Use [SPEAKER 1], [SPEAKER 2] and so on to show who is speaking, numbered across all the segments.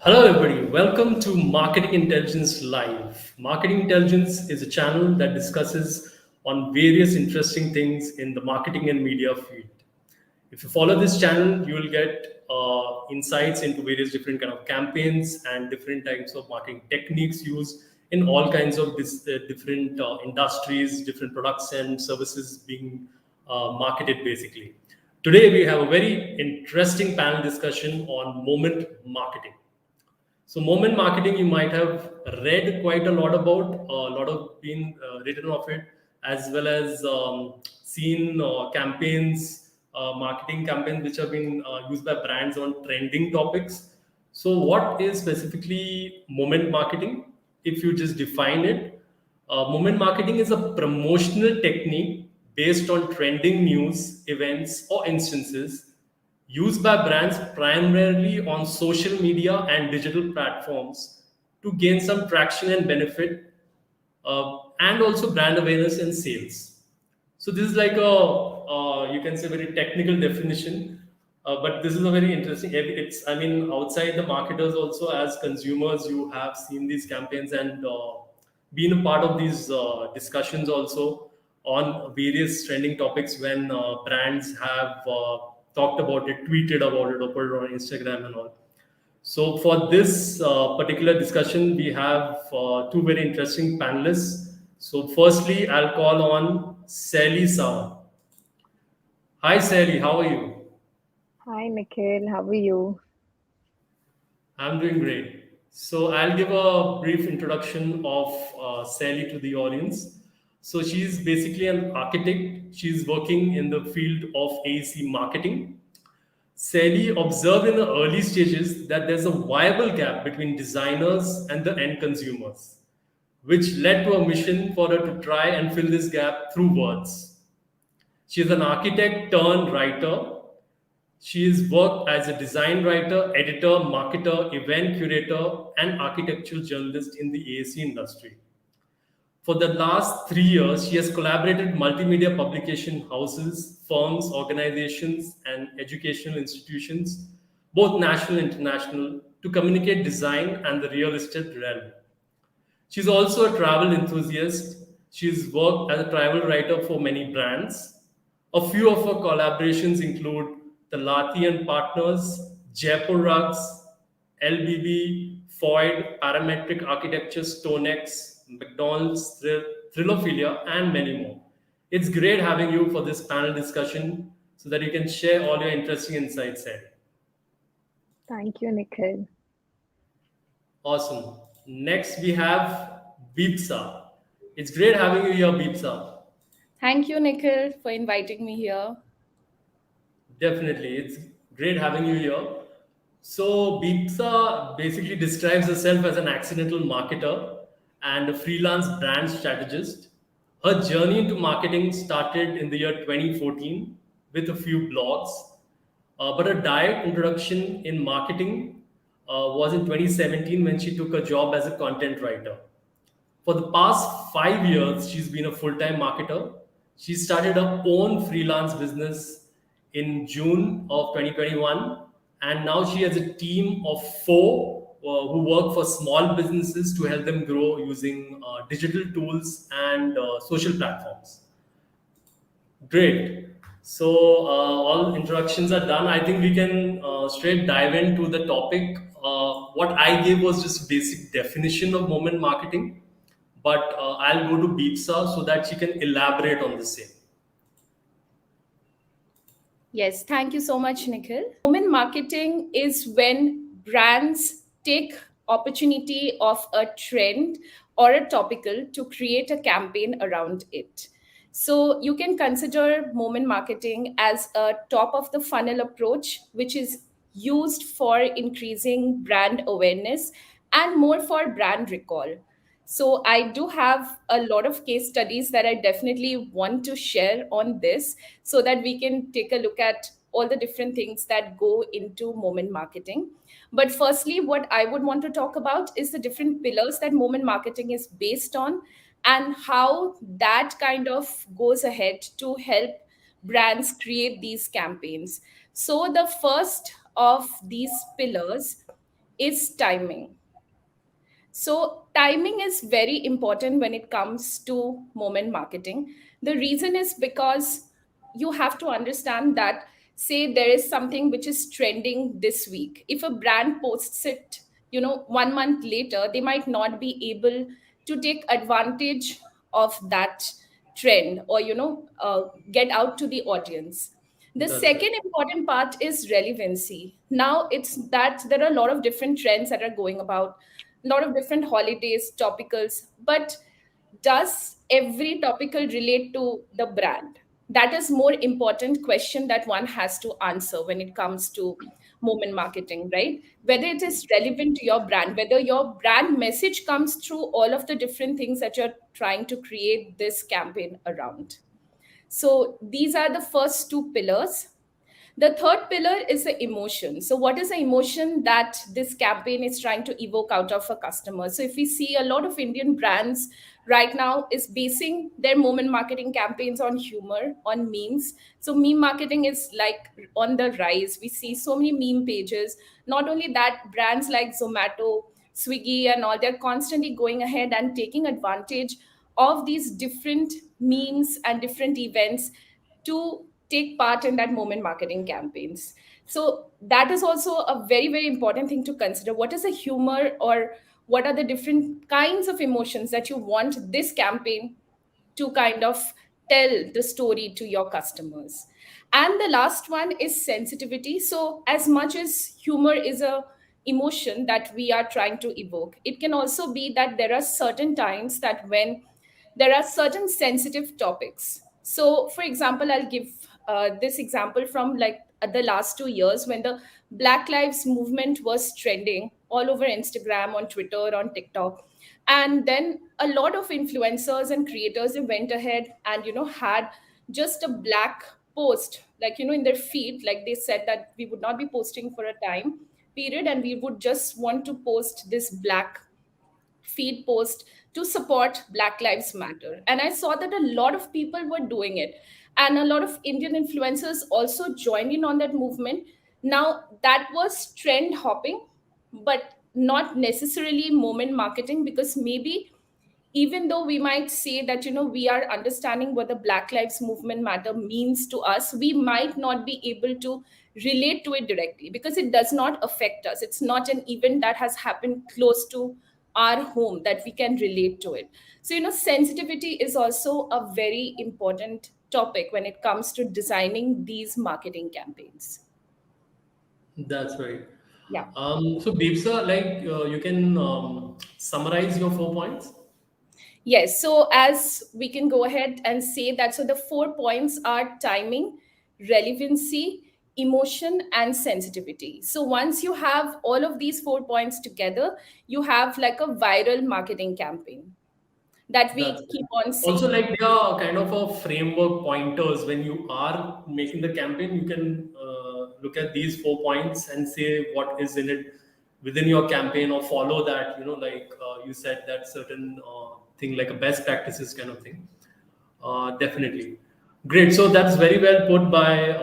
[SPEAKER 1] Hello, everybody. Welcome to Marketing Intelligence Live. Marketing Intelligence is a channel that discusses on various interesting things in the marketing and media field. If you follow this channel, you will get insights into various different kind of campaigns and different types of marketing techniques used in all kinds of different industries, different products and services being marketed basically. Today, we have a very interesting panel discussion on moment marketing. So moment marketing, you might have read quite a lot about, a lot of been written of it, as well as seen campaigns, marketing campaigns which have been used by brands on trending topics. So what is specifically moment marketing? If you just define it, moment marketing is a promotional technique based on trending news, events, or instances used by brands primarily on social media and digital platforms to gain some traction and benefit, and also brand awareness and sales. So this is like a you can say very technical definition, but this is a very interesting. It's, I mean, outside the marketers also, as consumers, you have seen these campaigns and been a part of these discussions also on various trending topics when brands have talked about it, tweeted about it, or put it on Instagram and all. So for this particular discussion, we have two very interesting panelists. So firstly, I'll call on Saili Sawantt. Hi Saili, how are you?
[SPEAKER 2] Hi Nikhil, how are you?
[SPEAKER 1] I'm doing great. So I'll give a brief introduction of Sally to the audience. So she's basically an architect. She's working in the field of AEC marketing. Sally observed in the early stages that there's a viable gap between designers and the end consumers, which led to a mission for her to try and fill this gap through words. She's an architect turned writer. She has worked as a design writer, editor, marketer, event curator, and architectural journalist in the AAC industry. For the last 3 years, she has collaborated with multimedia publication houses, firms, organizations, and educational institutions, both national and international, to communicate design and the real estate realm. She's also a travel enthusiast. She's worked as a travel writer for many brands. A few of her collaborations include the Lati and Partners, Jaipur Rugs, LBB, Foyd, Parametric Architecture, StoneX, McDonald's, Thrilophilia, and many more. It's great having you for this panel discussion so that you can share all your interesting insights here.
[SPEAKER 2] Thank you, Nikhil.
[SPEAKER 1] Awesome. Next, we have Beepsa. It's great having you here, Beepsa.
[SPEAKER 3] Thank you, Nikhil, for inviting me here.
[SPEAKER 1] Definitely. It's great having you here. So, Beepsa basically describes herself as an accidental marketer and a freelance brand strategist. Her journey into marketing started in the year 2014 with a few blogs, but her direct introduction in marketing was in 2017 when she took a job as a content writer. For the past 5 years, she's been a full time marketer. She started her own freelance business in June of 2021, and now she has a team of four who work for small businesses to help them grow using digital tools and social platforms. Great. So all introductions are done. I think we can straight dive into the topic. What I gave was just basic definition of moment marketing, but I'll go to Beepsa so that she can elaborate on the same.
[SPEAKER 3] Yes, thank you so much, Nikhil. Moment marketing is when brands take opportunity of a trend or a topical to create a campaign around it. So you can consider moment marketing as a top of the funnel approach, which is used for increasing brand awareness and more for brand recall. So I do have a lot of case studies that I definitely want to share on this so that we can take a look at all the different things that go into moment marketing. But firstly, what I would want to talk about is the different pillars that moment marketing is based on and how that kind of goes ahead to help brands create these campaigns. So the first of these pillars is timing. So, timing is very important when it comes to moment marketing. The reason is because you have to understand that, say, there is something which is trending this week. If a brand posts it, 1 month later, they might not be able to take advantage of that trend or, get out to the audience. The
[SPEAKER 1] That's right.
[SPEAKER 3] second important part is relevancy. Now, it's that there are a lot of different trends that are going about, a lot of different holidays, topicals, but does every topical relate to the brand? That is more important question that one has to answer when it comes to moment marketing, right? Whether it is relevant to your brand, whether your brand message comes through all of the different things that you're trying to create this campaign around. So these are the first two pillars. The third pillar is the emotion. So, what is the emotion that this campaign is trying to evoke out of a customer? So, if we see a lot of Indian brands right now is basing their moment marketing campaigns on humor, on memes. So, meme marketing is like on the rise. We see so many meme pages. Not only that, brands like Zomato, Swiggy, and all, they're constantly going ahead and taking advantage of these different memes and different events to take part in that moment marketing campaigns. So that is also a very, very important thing to consider. What is the humor, or what are the different kinds of emotions that you want this campaign to kind of tell the story to your customers? And the last one is sensitivity. So as much as humor is a emotion that we are trying to evoke, it can also be that there are certain times that when there are certain sensitive topics. So for example, I'll give this example from like the last 2 years when the Black Lives movement was trending all over Instagram, on Twitter, on TikTok. And then a lot of influencers and creators, they went ahead and had just a black post, like in their feed, like they said that we would not be posting for a time period, and we would just want to post this black feed post to support Black Lives Matter. And I saw that a lot of people were doing it. And a lot of Indian influencers also joined in on that movement. Now, that was trend hopping, but not necessarily moment marketing, because maybe even though we might say that we are understanding what the Black Lives Movement matter means to us, we might not be able to relate to it directly because it does not affect us. It's not an event that has happened close to our home that we can relate to it. So sensitivity is also a very important topic when it comes to designing these marketing campaigns.
[SPEAKER 1] That's right.
[SPEAKER 3] Yeah.
[SPEAKER 1] So Beepsa, like you can summarize your 4 points.
[SPEAKER 3] Yes, so as we can go ahead and say that, so the 4 points are timing, relevancy, emotion, and sensitivity. So once you have all of these 4 points together, you have like a viral marketing campaign that
[SPEAKER 1] That's
[SPEAKER 3] we
[SPEAKER 1] it.
[SPEAKER 3] keep on
[SPEAKER 1] Also,
[SPEAKER 3] seeing.
[SPEAKER 1] like they are kind of a framework pointers when you are making the campaign. You can look at these 4 points and say what is in it within your campaign, or follow that. Like you said, that certain thing like a best practices kind of thing. Definitely. Great. So that's very well put by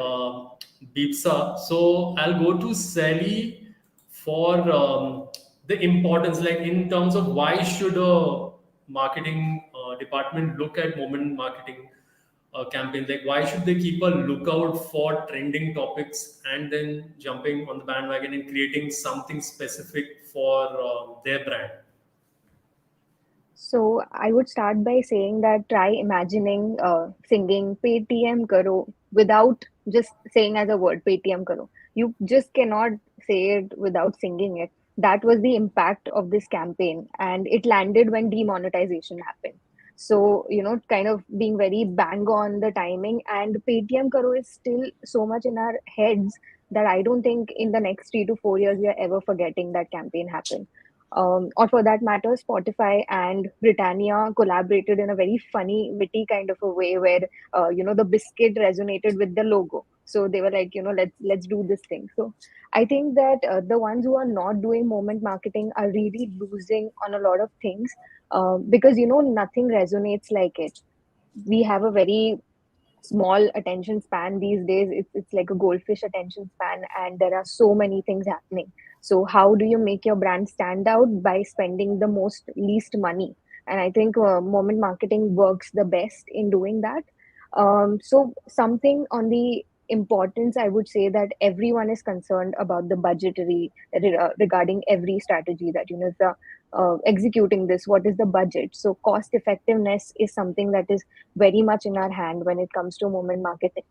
[SPEAKER 1] Beepsa. So I'll go to Sally for the importance, like in terms of why should a marketing department look at moment marketing campaign? Like why should they keep a lookout for trending topics and then jumping on the bandwagon and creating something specific for their brand?
[SPEAKER 2] So I would start by saying that try imagining singing Paytm Karo without just saying as a word Paytm Karo. You just cannot say it without singing it. That was the impact of this campaign, and it landed when demonetization happened. So, kind of being very bang on the timing, and Paytm Karo is still so much in our heads that I don't think in the next 3 to 4 years we are ever forgetting that campaign happened. Or for that matter, Spotify and Britannia collaborated in a very funny, witty kind of a way where the biscuit resonated with the logo. So they were like, let's do this thing. So I think that the ones who are not doing moment marketing are really losing on a lot of things because nothing resonates like it. We have a very small attention span these days. It's like a goldfish attention span, and there are so many things happening. So how do you make your brand stand out? By spending the most least money. And I think moment marketing works the best in doing that. So something on the importance, I would say that everyone is concerned about the budgetary regarding every strategy, that if the executing this, what is the budget? So cost effectiveness is something that is very much in our hand when it comes to moment marketing.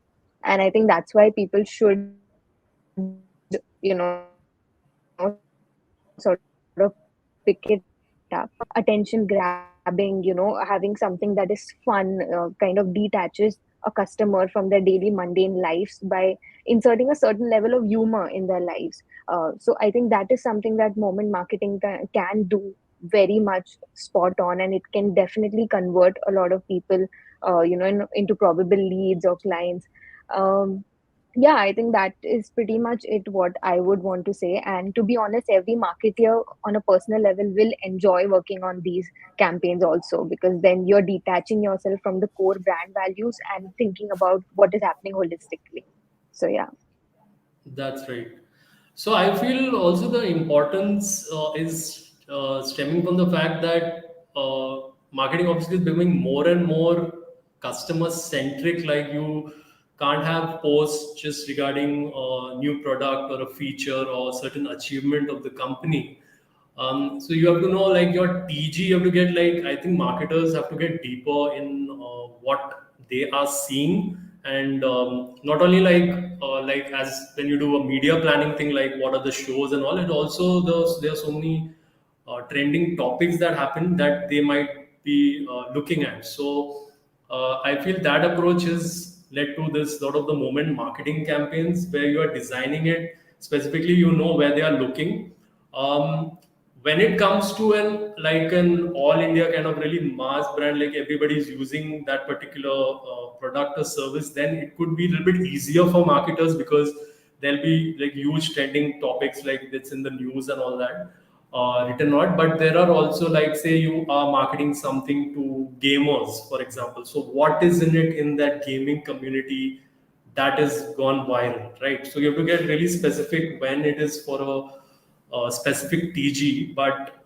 [SPEAKER 2] And I think that's why people should sort of pick it up. Attention grabbing, having something that is fun, kind of detaches a customer from their daily mundane lives by inserting a certain level of humor in their lives. So I think that is something that moment marketing can do very much spot on, and it can definitely convert a lot of people, into probable leads or clients. um, yeah, I think that is pretty much it what I would want to say. And to be honest, every marketer on a personal level will enjoy working on these campaigns also, because then you're detaching yourself from the core brand values and thinking about what is happening holistically. So yeah.
[SPEAKER 1] That's right. So I feel also the importance is stemming from the fact that marketing obviously is becoming more and more customer centric. Like you can't have posts just regarding a new product or a feature or certain achievement of the company. So you have to know like your TG. You have to get like I think marketers have to get deeper in what they are seeing, and not only like as when you do a media planning thing, like what are the shows and all. It also there are so many trending topics that happen that they might be looking at. So I feel that approach has led to this lot of the moment marketing campaigns where you are designing it specifically. You know where they are looking. When it comes to an all India kind of really mass brand, like everybody's using that particular product or service, then it could be a little bit easier for marketers because there'll be like huge trending topics like that's in the news and all that written out. But there are also like say you are marketing something to gamers, for example. So what is in it in that gaming community that is gone viral, right? So you have to get really specific when it is for a specific TG, but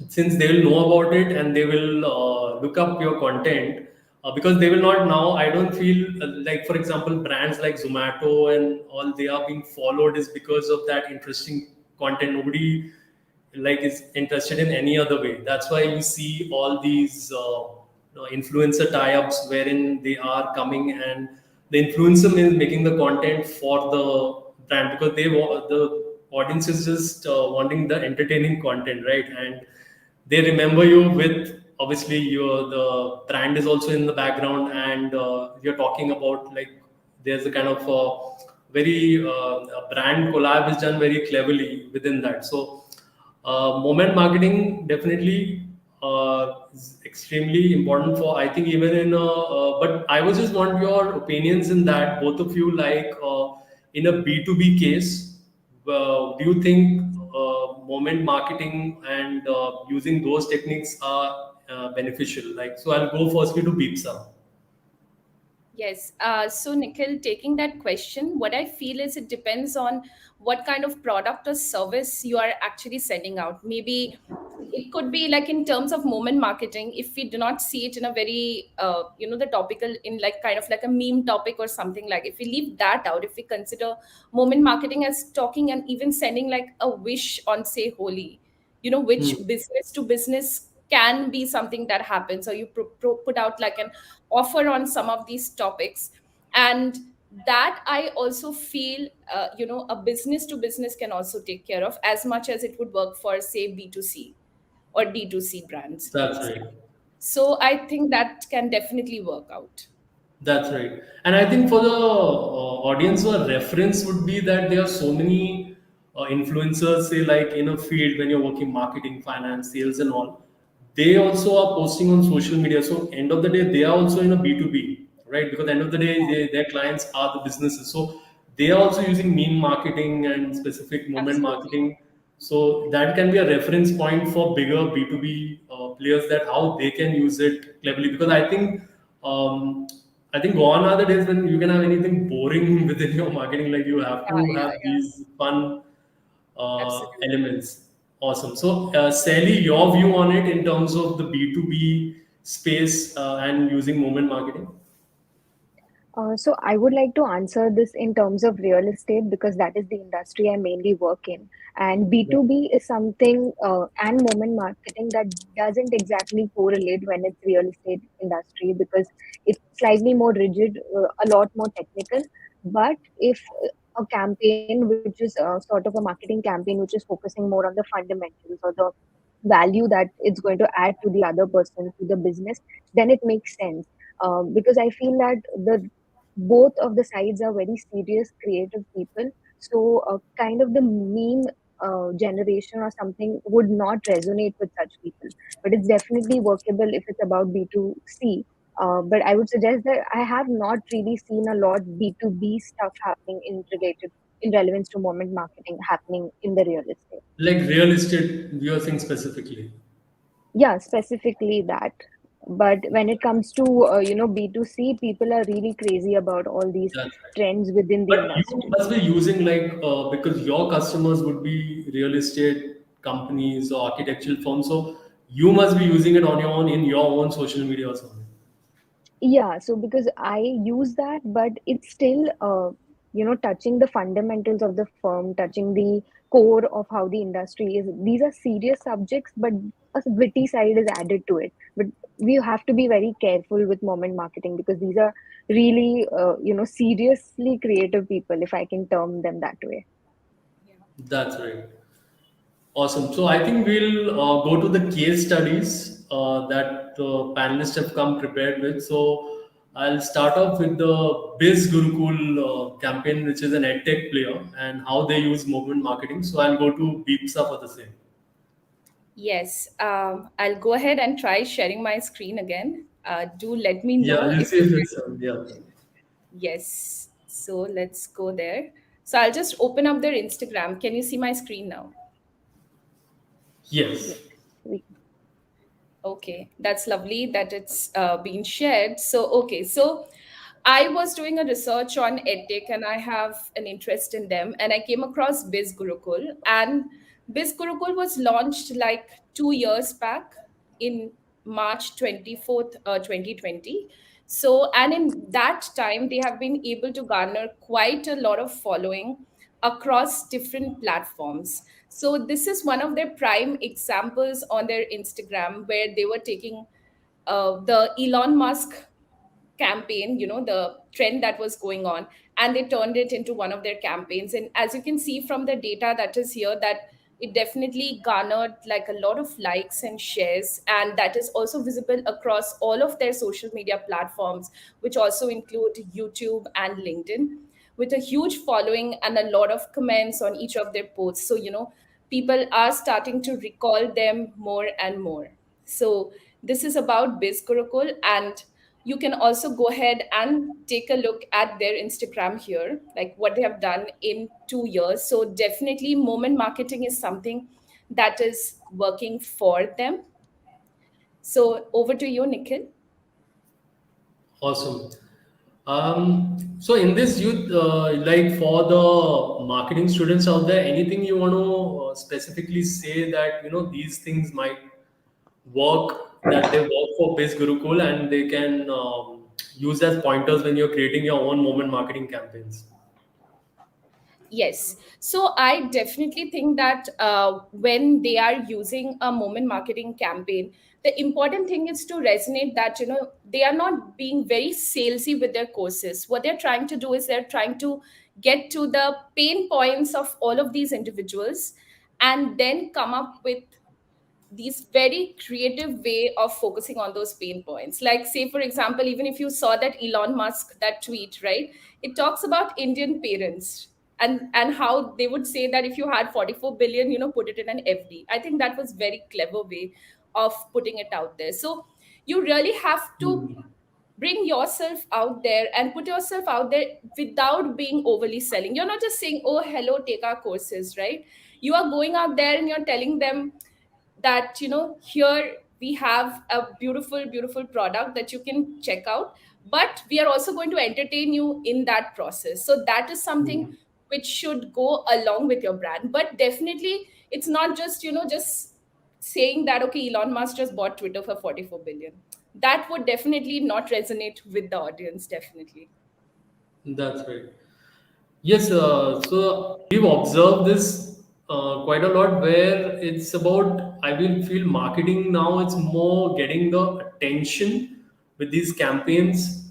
[SPEAKER 1] since they will know about it and they will look up your content because they will not now. I don't feel like, for example, brands like Zomato and all, they are being followed is because of that interesting content. Nobody like is interested in any other way. That's why you see all these influencer tie-ups wherein they are coming and the influencer is making the content for the brand because the audience is just wanting the entertaining content, right? And they remember you with obviously your the brand is also in the background, and you're talking about like there's a kind of very a brand collab is done very cleverly within that. So moment marketing definitely is extremely important for I think even in but I was just want your opinions in that, both of you, like in a B2B case, do you think moment marketing and using those techniques are beneficial? Like, so I'll go firstly to Beepsa.
[SPEAKER 3] Yes. So, Nikhil, taking that question, what I feel is it depends on what kind of product or service you are actually sending out. Maybe it could be like in terms of moment marketing, if we do not see it in a very, the topical, in like kind of like a meme topic or something, like if we leave that out, if we consider moment marketing as talking and even sending like a wish on, say, Holi, which
[SPEAKER 1] Hmm.
[SPEAKER 3] business to business can be something that happens, or you put out like an offer on some of these topics. And that I also feel a business to business can also take care of, as much as it would work for, say, B2C or D2C brands,
[SPEAKER 1] That's
[SPEAKER 3] let's say.
[SPEAKER 1] right.
[SPEAKER 3] So I think that can definitely work out.
[SPEAKER 1] That's right. And I think for the audience, a reference would be that there are so many influencers, say, like in a field when you're working marketing, finance, sales, and all. They also are posting on social media. So, end of the day, they are also in a B2B, right? Because end of the day, their clients are the businesses. So, they are also using meme marketing and specific moment
[SPEAKER 3] Absolutely.
[SPEAKER 1] marketing. So, that can be a reference point for bigger B2B players, that how they can use it cleverly. Because um, I think gone are the days when you can have anything boring within your marketing. Like you have
[SPEAKER 3] Yeah,
[SPEAKER 1] to
[SPEAKER 3] yeah,
[SPEAKER 1] have
[SPEAKER 3] yeah.
[SPEAKER 1] these fun.
[SPEAKER 3] Absolutely.
[SPEAKER 1] elements. Awesome. So, Sally, your view on it in terms of the B2B space and using moment marketing?
[SPEAKER 2] So I would like to answer this in terms of real estate because that is the industry I mainly work in. And
[SPEAKER 1] Yeah.
[SPEAKER 2] B2B is something and moment marketing that doesn't exactly correlate when it's real estate industry because it's slightly more rigid, a lot more technical. But if a campaign which is sort of a marketing campaign which is focusing more on the fundamentals or the value that it's going to add to the other person, to the business, then it makes sense. Because I feel that the both of the sides are very serious creative people, so kind of the meme generation or something would not resonate with such people, but it's definitely workable if it's about B2C. But I would suggest that I have not really seen a lot B2B stuff happening in related in relevance to moment marketing happening in the real estate.
[SPEAKER 1] Like real estate, you're saying specifically.
[SPEAKER 2] Yeah, specifically that. But when it comes to B2C, people are really crazy about all these
[SPEAKER 1] That's right.
[SPEAKER 2] trends within the
[SPEAKER 1] But you
[SPEAKER 2] industry.
[SPEAKER 1] must be using like because your customers would be real estate companies or architectural firms, so you must be using it on your own in your own social media or something.
[SPEAKER 2] Yeah, so because I use that, but it's still, touching the fundamentals of the firm, touching the core of how the industry is. These are serious subjects, but a witty side is added to it. But we have to be very careful with moment marketing because these are really, seriously creative people, if I can term them that way.
[SPEAKER 3] Yeah.
[SPEAKER 1] That's right. Awesome. So I think we'll go to the case studies that the panelists have come prepared with. So I'll start off with the Biz Gurukul campaign, which is an edtech player, and how they use movement marketing. So I'll go to Beepsa for the same.
[SPEAKER 3] Yes, I'll go ahead and try sharing my screen again. Do let me
[SPEAKER 1] Yeah,
[SPEAKER 3] know
[SPEAKER 1] we'll
[SPEAKER 3] if
[SPEAKER 1] see
[SPEAKER 3] you
[SPEAKER 1] if
[SPEAKER 3] can.
[SPEAKER 1] it's yeah.
[SPEAKER 3] Yes. So let's go there. So I'll just open up their Instagram. Can you see my screen now?
[SPEAKER 2] Yes.
[SPEAKER 1] Yes.
[SPEAKER 2] We,
[SPEAKER 3] Okay, that's lovely that it's been shared. So I was doing a research on edtech and I have an interest in them. And I came across Biz Gurukul. And Biz Gurukul was launched like 2 years back in March 24th, 2020. So, and in that time, they have been able to garner quite a lot of following across different platforms. So this is one of their prime examples on their Instagram where they were taking the Elon Musk campaign, the trend that was going on, and they turned it into one of their campaigns. And as you can see from the data that is here, that it definitely garnered like a lot of likes and shares, and that is also visible across all of their social media platforms, which also include YouTube and LinkedIn, with a huge following and a lot of comments on each of their posts. So people are starting to recall them more and more. So this is about Biz Gurukul, and you can also go ahead and take a look at their Instagram here, like what they have done in 2 years. So definitely moment marketing is something that is working for them. So over to you, Nikhil.
[SPEAKER 1] Awesome. So in this youth, like for the marketing students out there, anything you want to specifically say that these things might work, that they work for Biz Gurukul and they can use as pointers when you're creating your own moment marketing campaigns.
[SPEAKER 3] Yes. So I definitely think that when they are using a moment marketing campaign, the important thing is to resonate that, they are not being very salesy with their courses. What they're trying to do is they're trying to get to the pain points of all of these individuals and then come up with these very creative way of focusing on those pain points. Like, say for example, even if you saw that Elon Musk, that tweet, right, it talks about Indian parents and how they would say that if you had 44 billion, put it in an FD. I think that was very clever way of putting it out there. So you really have to
[SPEAKER 1] Hmm.
[SPEAKER 3] bring yourself out there and put yourself out there without being overly selling. You're not just saying, oh hello, take our courses, right? You are going out there and you're telling them that here we have a beautiful product that you can check out, but we are also going to entertain you in that process. So that is something which should go along with your brand. But definitely, it's not just, just saying that, okay, Elon Musk just bought Twitter for 44 billion. That would definitely not resonate with the audience, definitely.
[SPEAKER 1] That's right. Yes, so we've observed this quite a lot where it's about, I will feel marketing now, it's more getting the attention with these campaigns.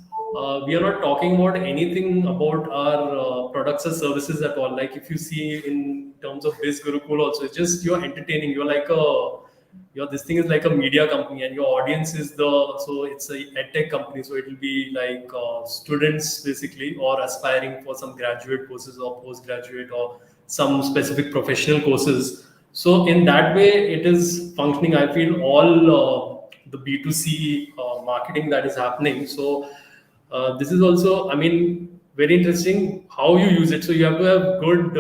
[SPEAKER 1] We are not talking about anything about our products or services at all. Like if you see in terms of this Gurukul also, it's just you're entertaining, you're like a your this thing is like a media company and your audience is the so it's a edtech company, so it will be like students basically or aspiring for some graduate courses or postgraduate or some specific professional courses. So in that way it is functioning, I feel, all the B2C marketing that is happening. So this is also, I mean, very interesting how you use it. So you have to have good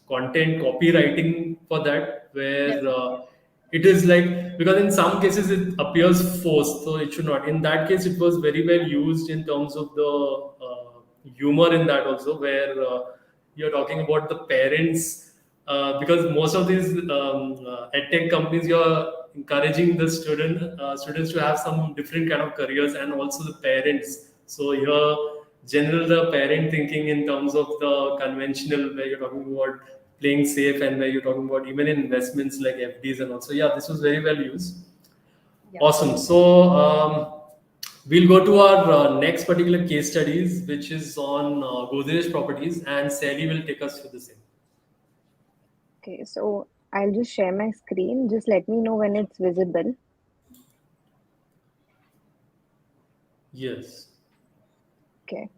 [SPEAKER 1] content copywriting for that, where
[SPEAKER 3] Definitely.
[SPEAKER 1] it is like, because in some cases it appears forced, so it should not. In that case, it was very well used in terms of the humor in that also, where you're talking about the parents, because most of these edtech companies, you're encouraging the students to have some different kind of careers, and also the parents. So here, general the parent thinking in terms of the conventional, where you're talking about playing safe, and where you're talking about even in investments like FDs and also. Yeah, this was very well used.
[SPEAKER 3] Yeah.
[SPEAKER 1] Awesome. So we'll go to our next particular case studies, which is on Godrej properties, and Sally will take us through the same.
[SPEAKER 2] Okay, so I'll just share my screen. Just let me know when it's visible.
[SPEAKER 1] Yes.
[SPEAKER 2] Okay.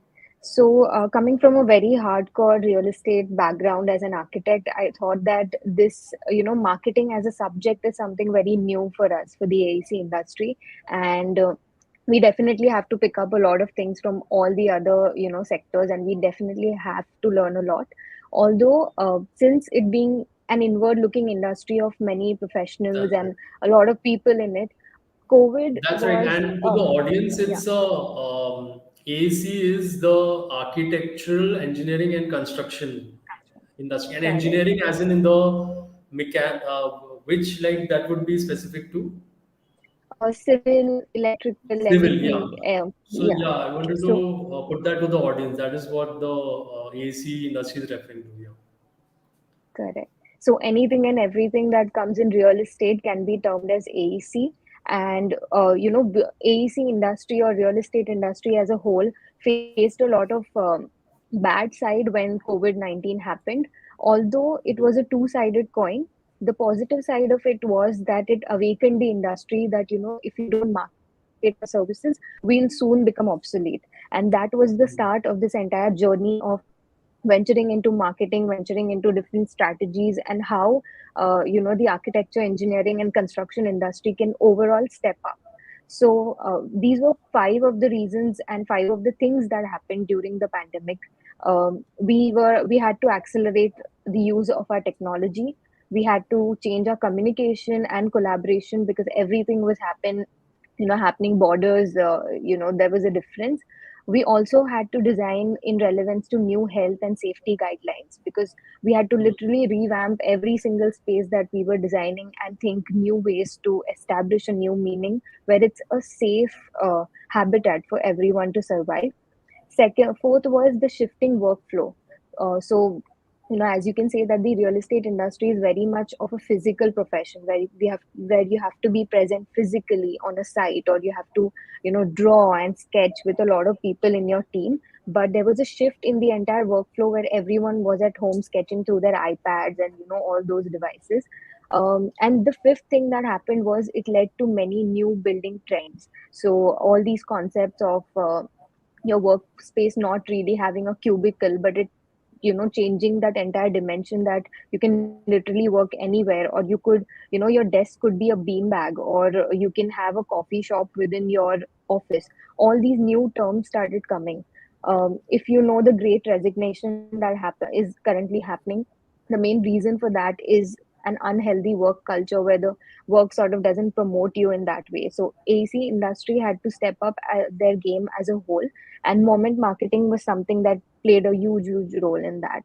[SPEAKER 2] So, coming from a very hardcore real estate background as an architect, I thought that this, marketing as a subject is something very new for us, for the AEC industry. And we definitely have to pick up a lot of things from all the other, sectors, and we definitely have to learn a lot. Although, since it being an inward-looking industry of many professionals
[SPEAKER 1] That's right.
[SPEAKER 2] and a lot of people in it, COVID
[SPEAKER 1] That's right.
[SPEAKER 2] was,
[SPEAKER 1] And to the audience,
[SPEAKER 2] yeah,
[SPEAKER 1] it's a AEC is the architectural engineering and construction industry, and
[SPEAKER 2] correct.
[SPEAKER 1] engineering as in the which like that would be specific to
[SPEAKER 2] Civil, electrical,
[SPEAKER 1] civil. Yeah.
[SPEAKER 2] everything.
[SPEAKER 1] So
[SPEAKER 2] Yeah.
[SPEAKER 1] yeah, I wanted to
[SPEAKER 2] So
[SPEAKER 1] put that to the audience. That is what the AEC industry is referring to. Yeah.
[SPEAKER 2] correct. So anything and everything that comes in real estate can be termed as AEC. And AEC industry or real estate industry as a whole faced a lot of bad side when COVID-19 happened. Although it was a two-sided coin, the positive side of it was that it awakened the industry that, if you don't market our services, we'll soon become obsolete. And that was the start of this entire journey of venturing into marketing, venturing into different strategies, and how the architecture, engineering, and construction industry can overall step up. So these were five of the reasons and five of the things that happened during the pandemic. We had to accelerate the use of our technology. We had to change our communication and collaboration because everything was happening borders. There was a difference. We also had to design in relevance to new health and safety guidelines because we had to literally revamp every single space that we were designing and think new ways to establish a new meaning where it's a safe habitat for everyone to survive. Second, fourth was the shifting workflow. So, as you can say that the real estate industry is very much of a physical profession where you have to be present physically on a site, or you have to, draw and sketch with a lot of people in your team. But there was a shift in the entire workflow where everyone was at home sketching through their iPads and all those devices. And the fifth thing that happened was it led to many new building trends. So all these concepts of your workspace not really having a cubicle, but it changing that entire dimension that you can literally work anywhere, or you could your desk could be a beanbag, or you can have a coffee shop within your office. All these new terms started coming. If you know the great resignation that is currently happening, the main reason for that is an unhealthy work culture where the work sort of doesn't promote you in that way. So AC industry had to step up their game as a whole, and moment marketing was something that played a huge role in that.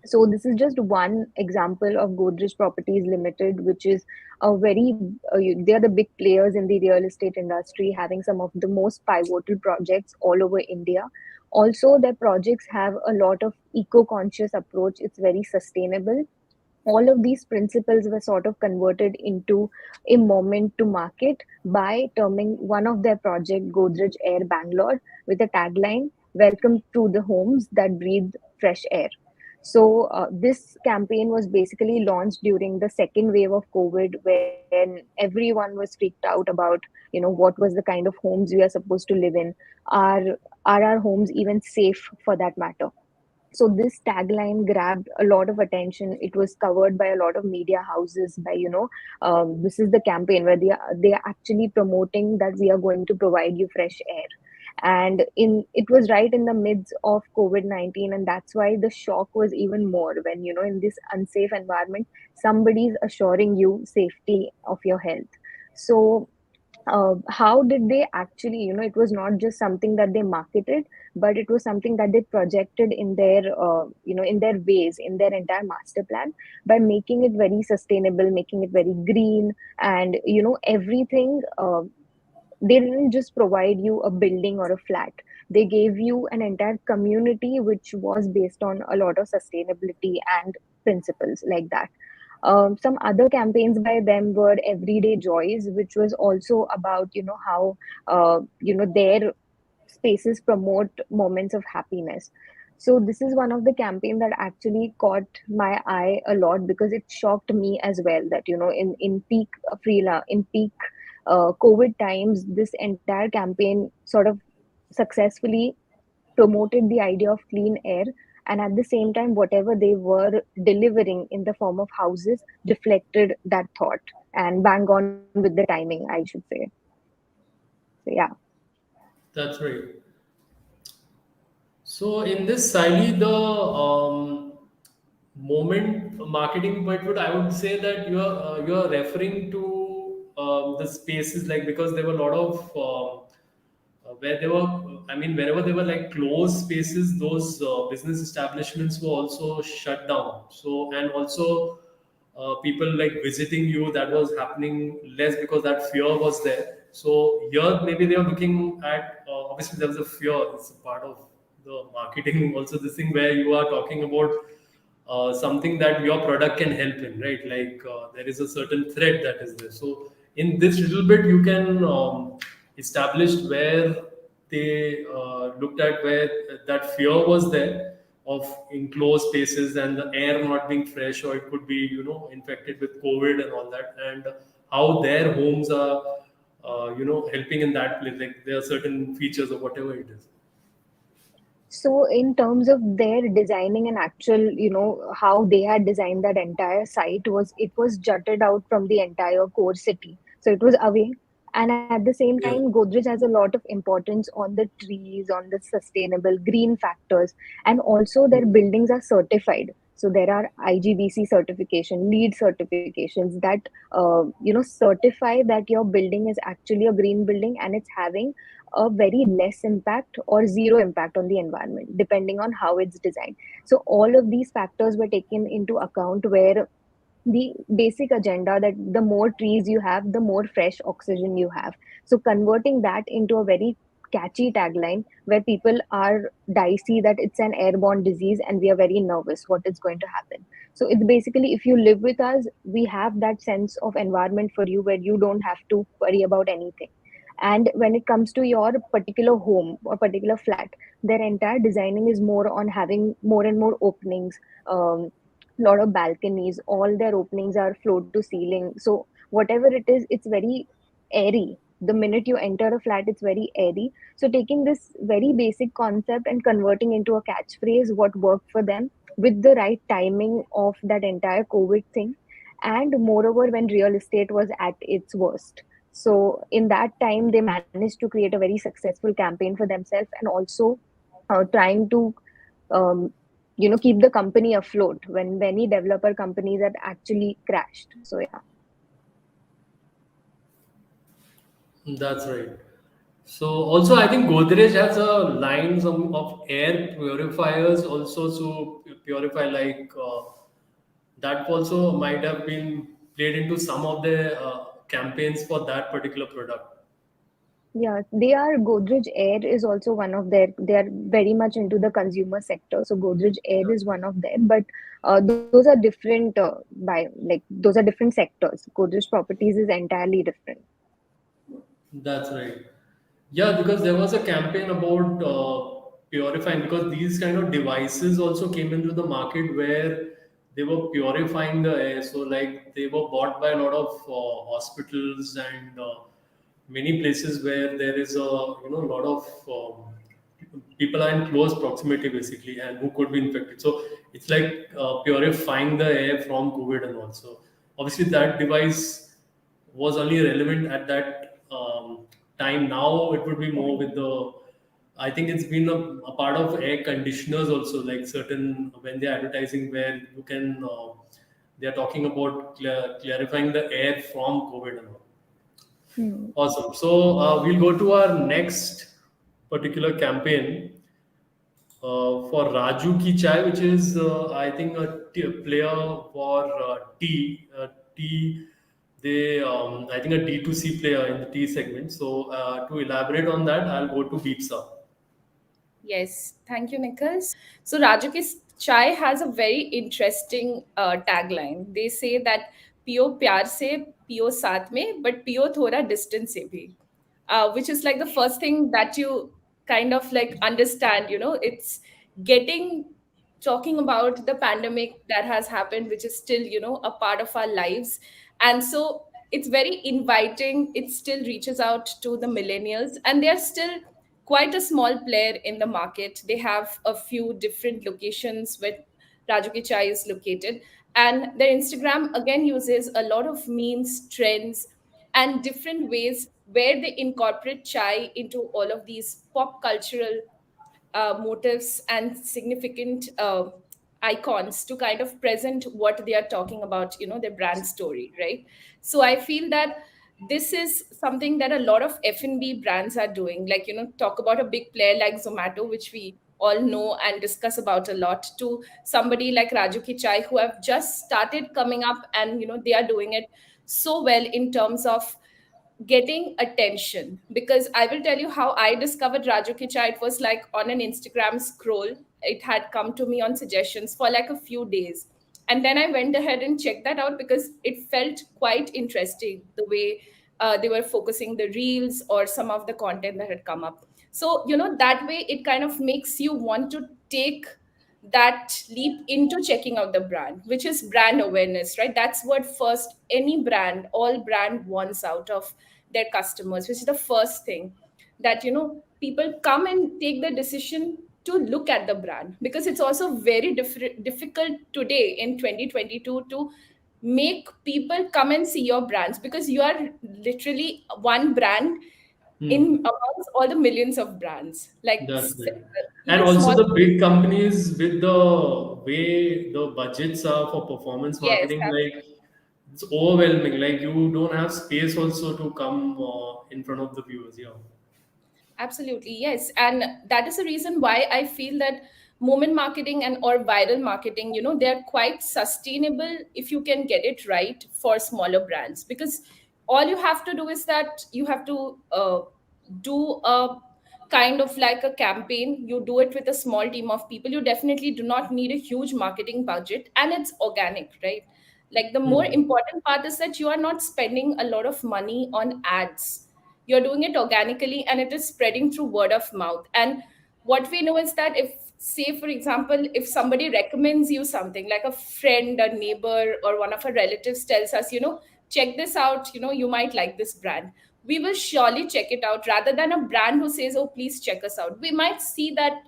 [SPEAKER 2] So this is just one example of Godrej Properties Limited, which is a very they are the big players in the real estate industry, having some of the most pivotal projects all over India. Also, their projects have a lot of eco-conscious approach. It's very sustainable. All of these principles were sort of converted into a moment to market by terming one of their project Godrej Air Bangalore with a tagline, welcome to the homes that breathe fresh air. So this campaign was basically launched during the second wave of COVID, when everyone was freaked out about, what was the kind of homes we are supposed to live in. Are our homes even safe, for that matter? So this tagline grabbed a lot of attention. It was covered by a lot of media houses. This is the campaign where they are actually promoting that we are going to provide you fresh air. And in it was right in the midst of COVID-19, and that's why the shock was even more when, in this unsafe environment, somebody's assuring you safety of your health. So how did they actually, it was not just something that they marketed, but it was something that they projected in their in their ways, in their entire master plan, by making it very sustainable, making it very green, and everything. They didn't just provide you a building or a flat. They gave you an entire community which was based on a lot of sustainability and principles like that. Some other campaigns by them were Everyday Joys, which was also about how their spaces promote moments of happiness. So this is one of the campaign that actually caught my eye a lot, because it shocked me as well that in peak in peak COVID times, this entire campaign sort of successfully promoted the idea of clean air, and at the same time whatever they were delivering in the form of houses reflected that thought, and bang on with the timing, I should say. So yeah.
[SPEAKER 1] That's right. So in this, Saili, the moment marketing point, I would say that you're referring to the spaces, like, because there were a lot of where they were, I mean, wherever they were like closed spaces, those business establishments were also shut down. So, and also people like visiting you, that was happening less because that fear was there. So here maybe they are looking at, obviously there was a fear, it's a part of the marketing also, this thing where you are talking about something that your product can help in, right? Like there is a certain threat that is there. So in this little bit, you can establish where they looked at where that fear was there of enclosed spaces and the air not being fresh, or it could be, infected with COVID and all that, and how their homes are, helping in that place. Like there are certain features or whatever it is.
[SPEAKER 2] So in terms of their designing and actual, how they had designed that entire site, was it was jutted out from the entire core city. So it was away. And at the same time,
[SPEAKER 1] Yeah.
[SPEAKER 2] Godrej has a lot of importance on the trees, on the sustainable green factors, and also their buildings are certified. So there are IGBC certification, LEED certifications that certify that your building is actually a green building, and it's having a very less impact or zero impact on the environment, depending on how it's designed. So all of these factors were taken into account, where the basic agenda that the more trees you have, the more fresh oxygen you have. So converting that into a very catchy tagline where people are dicey that it's an airborne disease and we are very nervous what is going to happen. So it's basically, if you live with us, we have that sense of environment for you where you don't have to worry about anything. And when it comes to your particular home or particular flat, their entire designing is more on having more and more openings, lot of balconies. All their openings are floor to ceiling. So whatever it is, it's very airy. The minute you enter a flat, it's very airy. So taking this very basic concept and converting into a catchphrase, what worked for them with the right timing of that entire COVID thing, and moreover when real estate was at its worst. So in that time, they managed to create a very successful campaign for themselves, and also trying to um, keep the company afloat when many developer companies had actually crashed. So yeah.
[SPEAKER 1] That's right. So also, I think Godrej has a line of air purifiers also to purify that also might have been played into some of the campaigns for that particular product.
[SPEAKER 2] Yeah, they are. Godrej Air is also one of their. They are very much into the consumer sector. So Godrej Air is one of them, but those are different. Those are different sectors. Godrej Properties is entirely different.
[SPEAKER 1] That's right. Yeah, because there was a campaign about purifying, because these kind of devices also came into the market where they were purifying the air. So, like, they were bought by a lot of hospitals and many places where there is a lot of people are in close proximity basically, and who could be infected. So it's like purifying the air from COVID, and also obviously that device was only relevant at that time. Now it would be more with the. I think it's been a part of air conditioners also, like certain when they're advertising where you can. They are talking about clarifying the air from COVID and all.
[SPEAKER 2] Hmm.
[SPEAKER 1] Awesome. So we'll go to our next particular campaign for Raju Ki Chai, which is I think a player for tea. Tea. They I think a D2C player in the tea segment. So to elaborate on that, I'll go to Beepsa.
[SPEAKER 3] Yes, thank you, Nikhil. So Rajuki's chai has a very interesting tagline. They say that पियो प्यार से पियो साथ में but पियो थोड़ा distance से भी, which is like the first thing that you kind of like understand. It's getting talking about the pandemic that has happened, which is still a part of our lives, and so it's very inviting. It still reaches out to the millennials, and they are still quite a small player in the market. They have a few different locations where Rajuki Chai is located. And their Instagram again uses a lot of memes, trends, and different ways where they incorporate chai into all of these pop cultural motives and significant icons to kind of present what they are talking about, their brand story, right? So I feel that this is something that a lot of F&B brands are doing. Like, talk about a big player like Zomato, which we all know and discuss about a lot, to somebody like Raju Ki Chai, who have just started coming up, and they are doing it so well in terms of getting attention. Because I will tell you how I discovered Raju Kicha. It was like on an Instagram scroll. It had come to me on suggestions for like a few days. And then I went ahead and checked that out because it felt quite interesting the way they were focusing the reels or some of the content that had come up. So, that way it kind of makes you want to take that leap into checking out the brand, which is brand awareness, right? That's what first any brand, all brand wants out of their customers, which is the first thing that people come and take the decision to look at the brand. Because it's also very difficult today in 2022 to make people come and see your brands, because you are literally one brand in
[SPEAKER 1] Hmm.
[SPEAKER 3] amongst all the millions of brands, like
[SPEAKER 1] That's right. And
[SPEAKER 3] even
[SPEAKER 1] also
[SPEAKER 3] small.
[SPEAKER 1] the big companies with the way the budgets are for performance
[SPEAKER 3] Yes,
[SPEAKER 1] marketing, like it's overwhelming. Like you don't have space also to come in front of the viewers. Yeah.
[SPEAKER 3] absolutely, yes. And that is the reason why I feel that moment marketing and or viral marketing, they're quite sustainable if you can get it right for smaller brands. Because all you have to do is that you have to do a kind of like a campaign. You do it with a small team of people. You definitely do not need a huge marketing budget, and it's organic, right? Like the more
[SPEAKER 1] Hmm.
[SPEAKER 3] important part is that you are not spending a lot of money on ads. You're doing it organically, and it is spreading through word of mouth. And what we know is that, if say for example, if somebody recommends you something, like a friend, a neighbor, or one of our relatives tells us, check this out, you might like this brand, we will surely check it out, rather than a brand who says, oh, please check us out. We might see that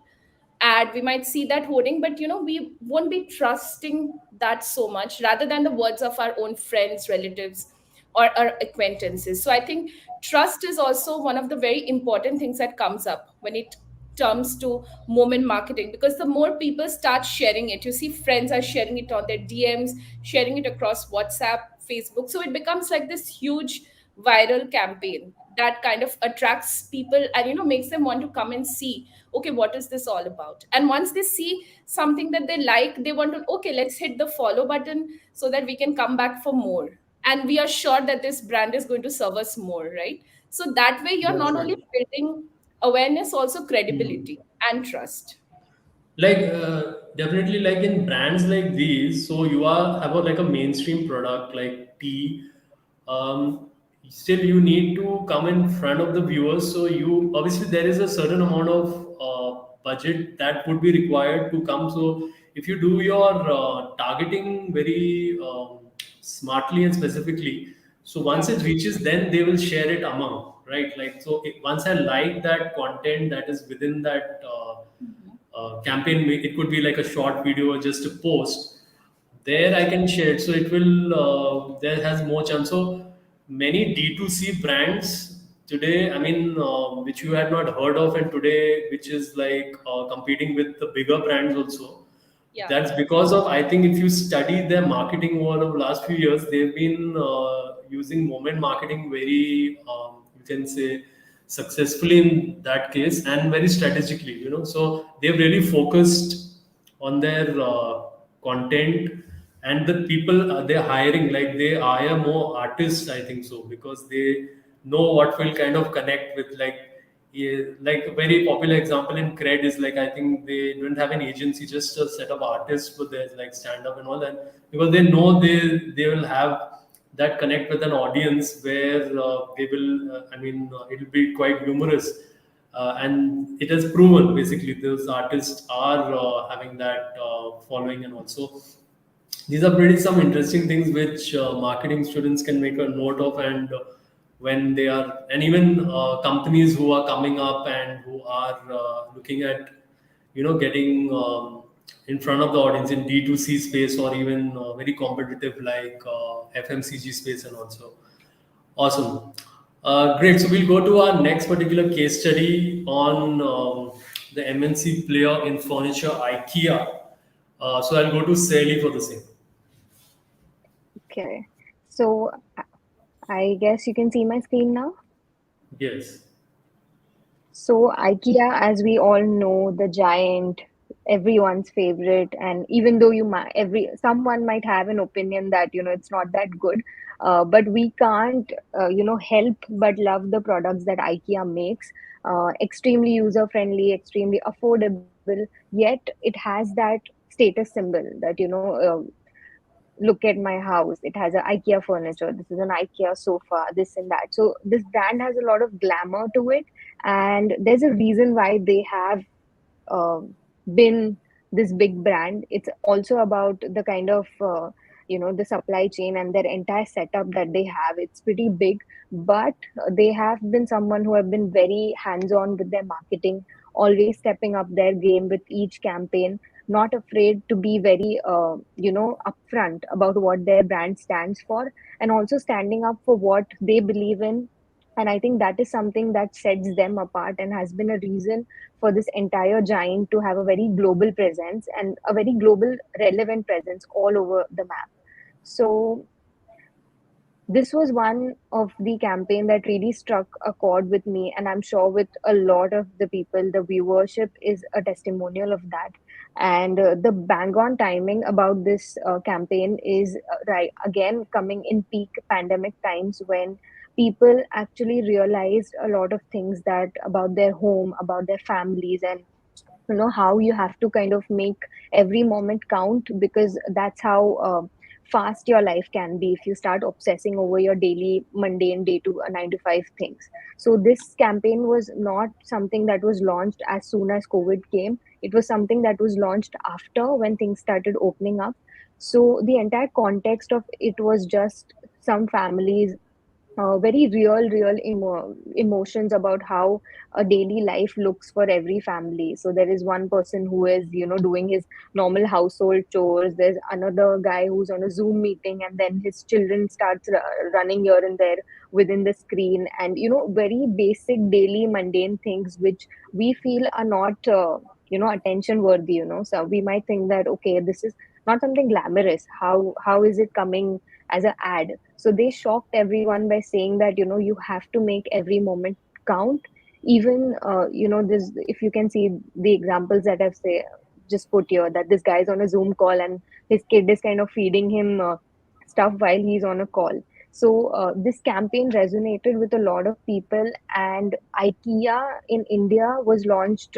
[SPEAKER 3] ad, we might see that hoarding, but we won't be trusting that so much, rather than the words of our own friends, relatives, or our acquaintances. So I think trust is also one of the very important things that comes up when it comes to moment marketing. Because the more people start sharing it, you see friends are sharing it on their DMs, sharing it across WhatsApp, Facebook, so it becomes like this huge viral campaign that kind of attracts people and makes them want to come and see, okay, what is this all about? And once they see something that they like, they want to, okay, let's hit the follow button so that we can come back for more, and we are sure that this brand is going to serve us more, right? So that way you're
[SPEAKER 1] That's
[SPEAKER 3] not only
[SPEAKER 1] right.
[SPEAKER 3] building awareness, also
[SPEAKER 1] Hmm.
[SPEAKER 3] credibility and trust.
[SPEAKER 1] Like definitely, like in brands like these, so you are have a like a mainstream product like tea. um, Still you need to come in front of the viewers, so you obviously there is a certain amount of budget that would be required to come. So if you do your targeting very smartly and specifically, so once
[SPEAKER 3] Yeah.
[SPEAKER 1] it reaches, then they will share it among, right? Like, so once I like that content that is within that
[SPEAKER 3] Mhm.
[SPEAKER 1] campaign, it could be like a short video or just a post, there I can share it. So it will there has more chance. So many D2C brands today, I mean, which you had not heard of, and today which is like competing with the bigger brands also.
[SPEAKER 3] Yeah.
[SPEAKER 1] That's because of, I think, if you study their marketing over the last few years, they've been using moment marketing very, you can say, successfully in that case, and very strategically. So they've really focused on their content, and the people they're hiring, like they hire more artists, I think so, because they know what will kind of connect with, like, yeah, like a very popular example in cred is, like, I think they don't have an agency, just a set of artists for their like stand up and all that, because they know they will have that connect with an audience where they will I mean, it'll be quite humorous, and it has proven basically those artists are having that following. And also, these are pretty some interesting things which marketing students can make a note of. And when they are, and even companies who are coming up and who are looking at, getting in front of the audience in D2C space, or even very competitive like FMCG space. And also, awesome. Great. So we'll go to our next particular case study on the MNC player in furniture, IKEA. So I'll go to Saili for the same.
[SPEAKER 2] Okay. So I guess you can see my screen now.
[SPEAKER 1] Yes.
[SPEAKER 2] So IKEA, as we all know, the giant, everyone's favorite, and even though you might every someone might have an opinion that it's not that good, but we can't help but love the products that IKEA makes. Extremely user friendly, extremely affordable, yet it has that status symbol that look at my house, it has an IKEA furniture, this is an IKEA sofa, this and that. So this brand has a lot of glamour to it, and there's a reason why they have um been this big brand. It's also about the kind of the supply chain and their entire setup that they have. It's pretty big, but they have been someone who have been very hands on with their marketing, always stepping up their game with each campaign, not afraid to be very upfront about what their brand stands for, and also standing up for what they believe in. And I think that is something that sets them apart and has been a reason for this entire giant to have a very global presence and a very global relevant presence all over the map. So this was one of the campaign that really struck a chord with me, and I'm sure with a lot of the people. The viewership is a testimonial of that. And the bang on timing about this campaign is right again coming in peak pandemic times, when people actually realized a lot of things that about their home, about their families, and how you have to kind of make every moment count, because that's how fast your life can be if you start obsessing over your daily mundane day to 9 to 5 things. So this campaign was not something that was launched as soon as COVID came. It was something that was launched after, when things started opening up. So the entire context of it was just some families, very emotions about how a daily life looks for every family. So there is one person who is doing his normal household chores, there's another guy who's on a Zoom meeting, and then his children starts running here and there within the screen, and very basic daily mundane things which we feel are not attention worthy. So we might think that, okay, this is not something glamorous, how is it coming as an ad. So they shocked everyone by saying that, you have to make every moment count. Even, this, if you can see the examples that I've say just put here, that this guy's on a Zoom call and his kid is kind of feeding him stuff while he's on a call. So this campaign resonated with a lot of people, and IKEA in India was launched,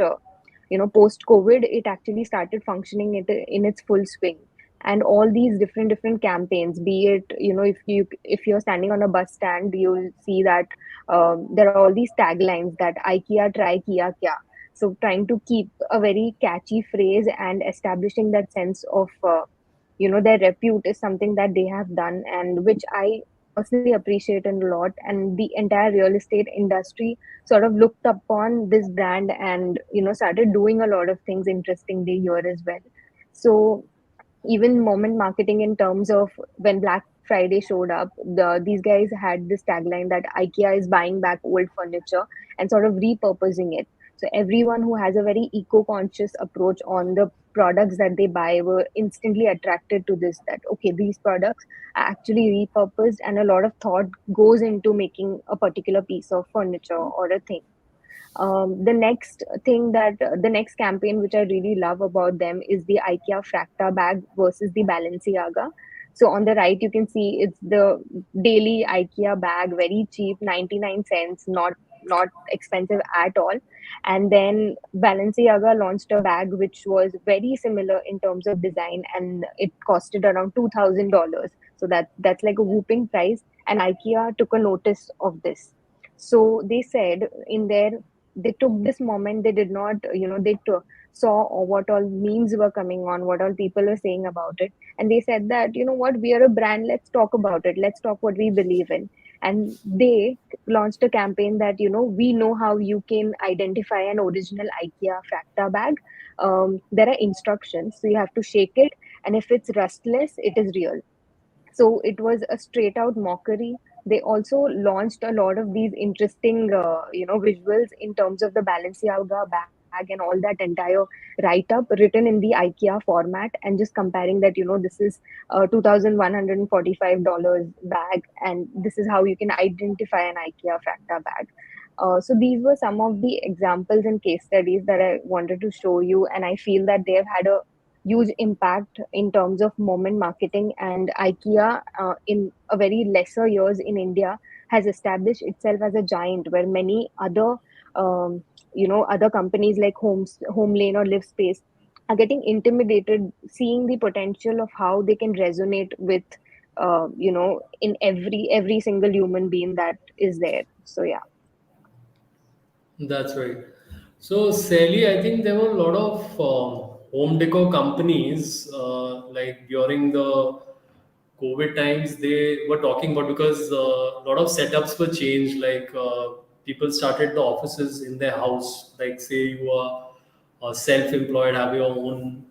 [SPEAKER 2] post COVID. It actually started functioning in its full swing, and all these different campaigns. Be it, if you're standing on a bus stand, you'll see that there are all these taglines that IKEA try Kia Kya. So trying to keep a very catchy phrase and establishing that sense of their repute is something that they have done, and which I personally appreciate a lot. And the entire real estate industry sort of looked upon this brand and started doing a lot of things interestingly here as well. So even moment marketing, in terms of when Black Friday showed up, these guys had this tagline that IKEA is buying back old furniture and sort of repurposing it. So everyone who has a very eco-conscious approach on the products that they buy were instantly attracted to this, that okay, these products are actually repurposed and a lot of thought goes into making a particular piece of furniture or a thing. The next campaign which I really love about them is the IKEA Fracta bag versus the Balenciaga. So on the right, you can see it's the daily IKEA bag, very cheap, 99 cents, not expensive at all. And then Balenciaga launched a bag which was very similar in terms of design, and it costed around $2,000. So that's like a whooping price. And IKEA took a notice of this. So they said in their they took this moment. They did not, saw what all memes were coming on, what all people were saying about it, and they said that, what, we are a brand, let's talk about it, let's talk what we believe in. And they launched a campaign that, we know how you can identify an original IKEA Fracta bag. There are instructions, so you have to shake it, and if it's rustless, it is real. So it was a straight out mockery. They also launched a lot of these interesting, visuals in terms of the Balenciaga bag and all that entire write up written in the IKEA format, and just comparing that, this is $2,145 bag, and this is how you can identify an IKEA Facta bag. So these were some of the examples and case studies that I wanted to show you, and I feel that they have had a huge impact in terms of moment marketing. And IKEA, in a very lesser years in India, has established itself as a giant, where many other other companies like Home Lane or Live Space are getting intimidated, seeing the potential of how they can resonate with in every single human being that is there. So yeah.
[SPEAKER 1] That's right. So, Saili, I think there were a lot of home decor companies like during the COVID times they were talking about, because a lot of setups were changed. Like people started the offices in their house. Like say you are self-employed, have your own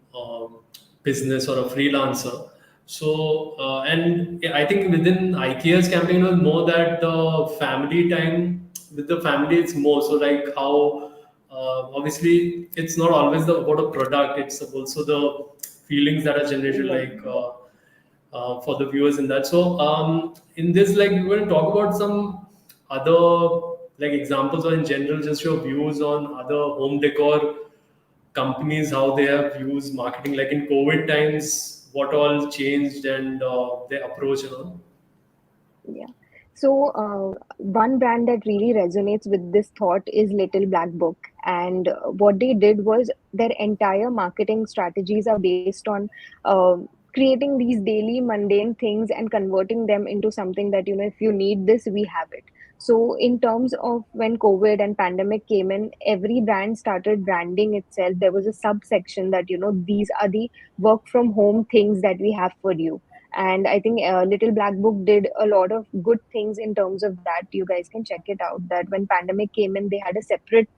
[SPEAKER 1] business or a freelancer. So and I think within IKEA's campaign was more that the family time with the family it's more so like how obviously it's not always about a product, it's also the feelings that are generated like for the viewers in that. So in this, like we're going to talk about some other like examples, or in general just your views on other home decor companies, how they have used marketing like in COVID times, what all changed and their approach and all.
[SPEAKER 2] Yeah. So, one brand that really resonates with this thought is Little Black Book. And what they did was their entire marketing strategies are based on creating these daily mundane things and converting them into something that, if you need this, we have it. So, in terms of when COVID and pandemic came in, every brand started branding itself. There was a subsection that, these are the work from home things that we have for you. And I think Little Black Book did a lot of good things in terms of that. You guys can check it out, that when pandemic came in, they had a separate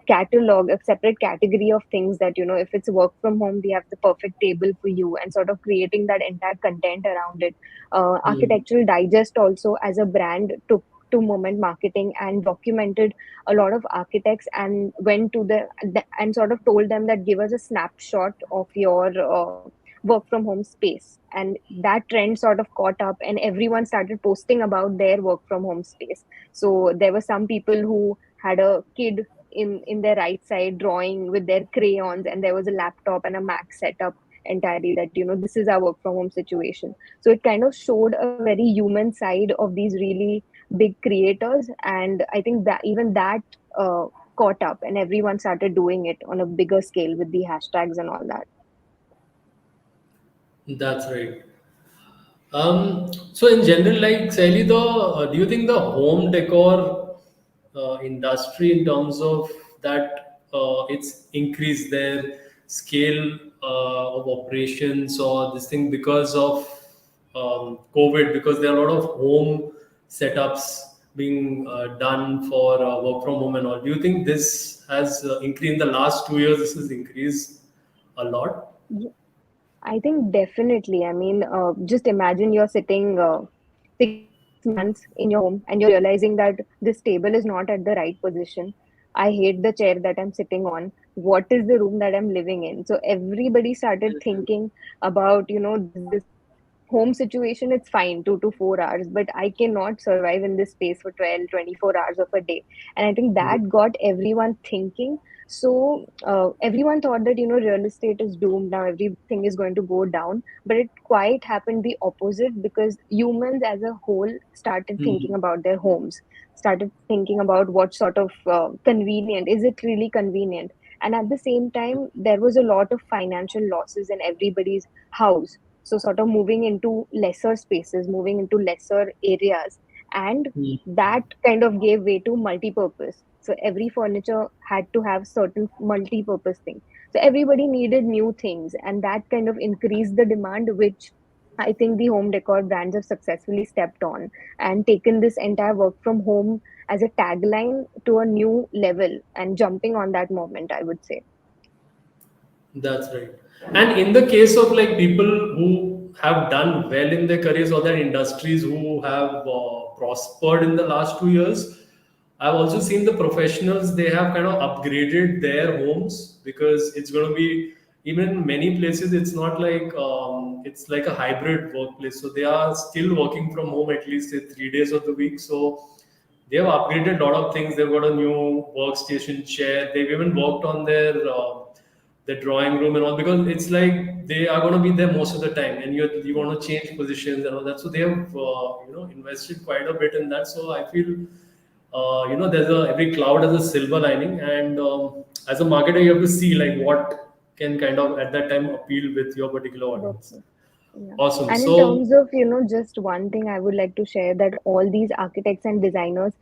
[SPEAKER 2] catalog, a separate category of things that, if it's work from home, we have the perfect table for you, and sort of creating that entire content around it.
[SPEAKER 1] Hmm.
[SPEAKER 2] Architectural Digest also as a brand took to moment marketing and documented a lot of architects, and went to and sort of told them that give us a snapshot of your work from home space, and that trend sort of caught up and everyone started posting about their work from home space. So there were some people who had a kid in their right side drawing with their crayons, and there was a laptop and a Mac setup entirely, that this is our work from home situation. So it kind of showed a very human side of these really big creators, and I think that even that uh, caught up and everyone started doing it on a bigger scale with the hashtags and all that.
[SPEAKER 1] That's right. So in general, like Saili, do you think the home decor industry, in terms of that, it's increased their scale of operations or this thing because of COVID? Because there are a lot of home setups being done for work from home and all. Do you think this has increased in the last 2 years? This has increased a lot.
[SPEAKER 2] I think definitely. I mean, just imagine you're sitting 6 months in your home and you're realizing that this table is not at the right position. I hate the chair that I'm sitting on. What is the room that I'm living in? So everybody started thinking about, this home situation. It's fine, 2 to 4 hours, but I cannot survive in this space for 12, 24 hours of a day. And I think that got everyone thinking. So everyone thought that real estate is doomed now, everything is going to go down, but it quite happened the opposite, because humans as a whole started thinking
[SPEAKER 1] Mhm.
[SPEAKER 2] about their homes, started thinking about what sort of convenient, is it really convenient. And at the same time there was a lot of financial losses in everybody's house, so sort of moving into lesser spaces, moving into lesser areas, and that kind of gave way to multi-purpose. So every furniture had to have certain multi-purpose thing. So everybody needed new things, and that kind of increased the demand, which I think the home decor brands have successfully stepped on and taken this entire work from home as a tagline to a new level and jumping on that moment, I would say.
[SPEAKER 1] That's right. And in the case of like people who have done well in their careers or their industries who have prospered in the last 2 years, I've also seen the professionals, they have kind of upgraded their homes because it's going to be, even in many places, it's not like, it's like a hybrid workplace. So they are still working from home at least 3 days of the week. So they have upgraded a lot of things. They've got a new workstation chair. They've even worked on their drawing room and all, because it's like they are going to be there most of the time, and you want to change positions and all that. So they have invested quite a bit in that. So I feel there's a every cloud has a silver lining, and as a marketer, you have to see like what can kind of at that time appeal with your particular audience.
[SPEAKER 2] Working. Yeah.
[SPEAKER 1] Awesome.
[SPEAKER 2] And in
[SPEAKER 1] So.
[SPEAKER 2] terms of, just one thing I would like to share, that all these architects and designers,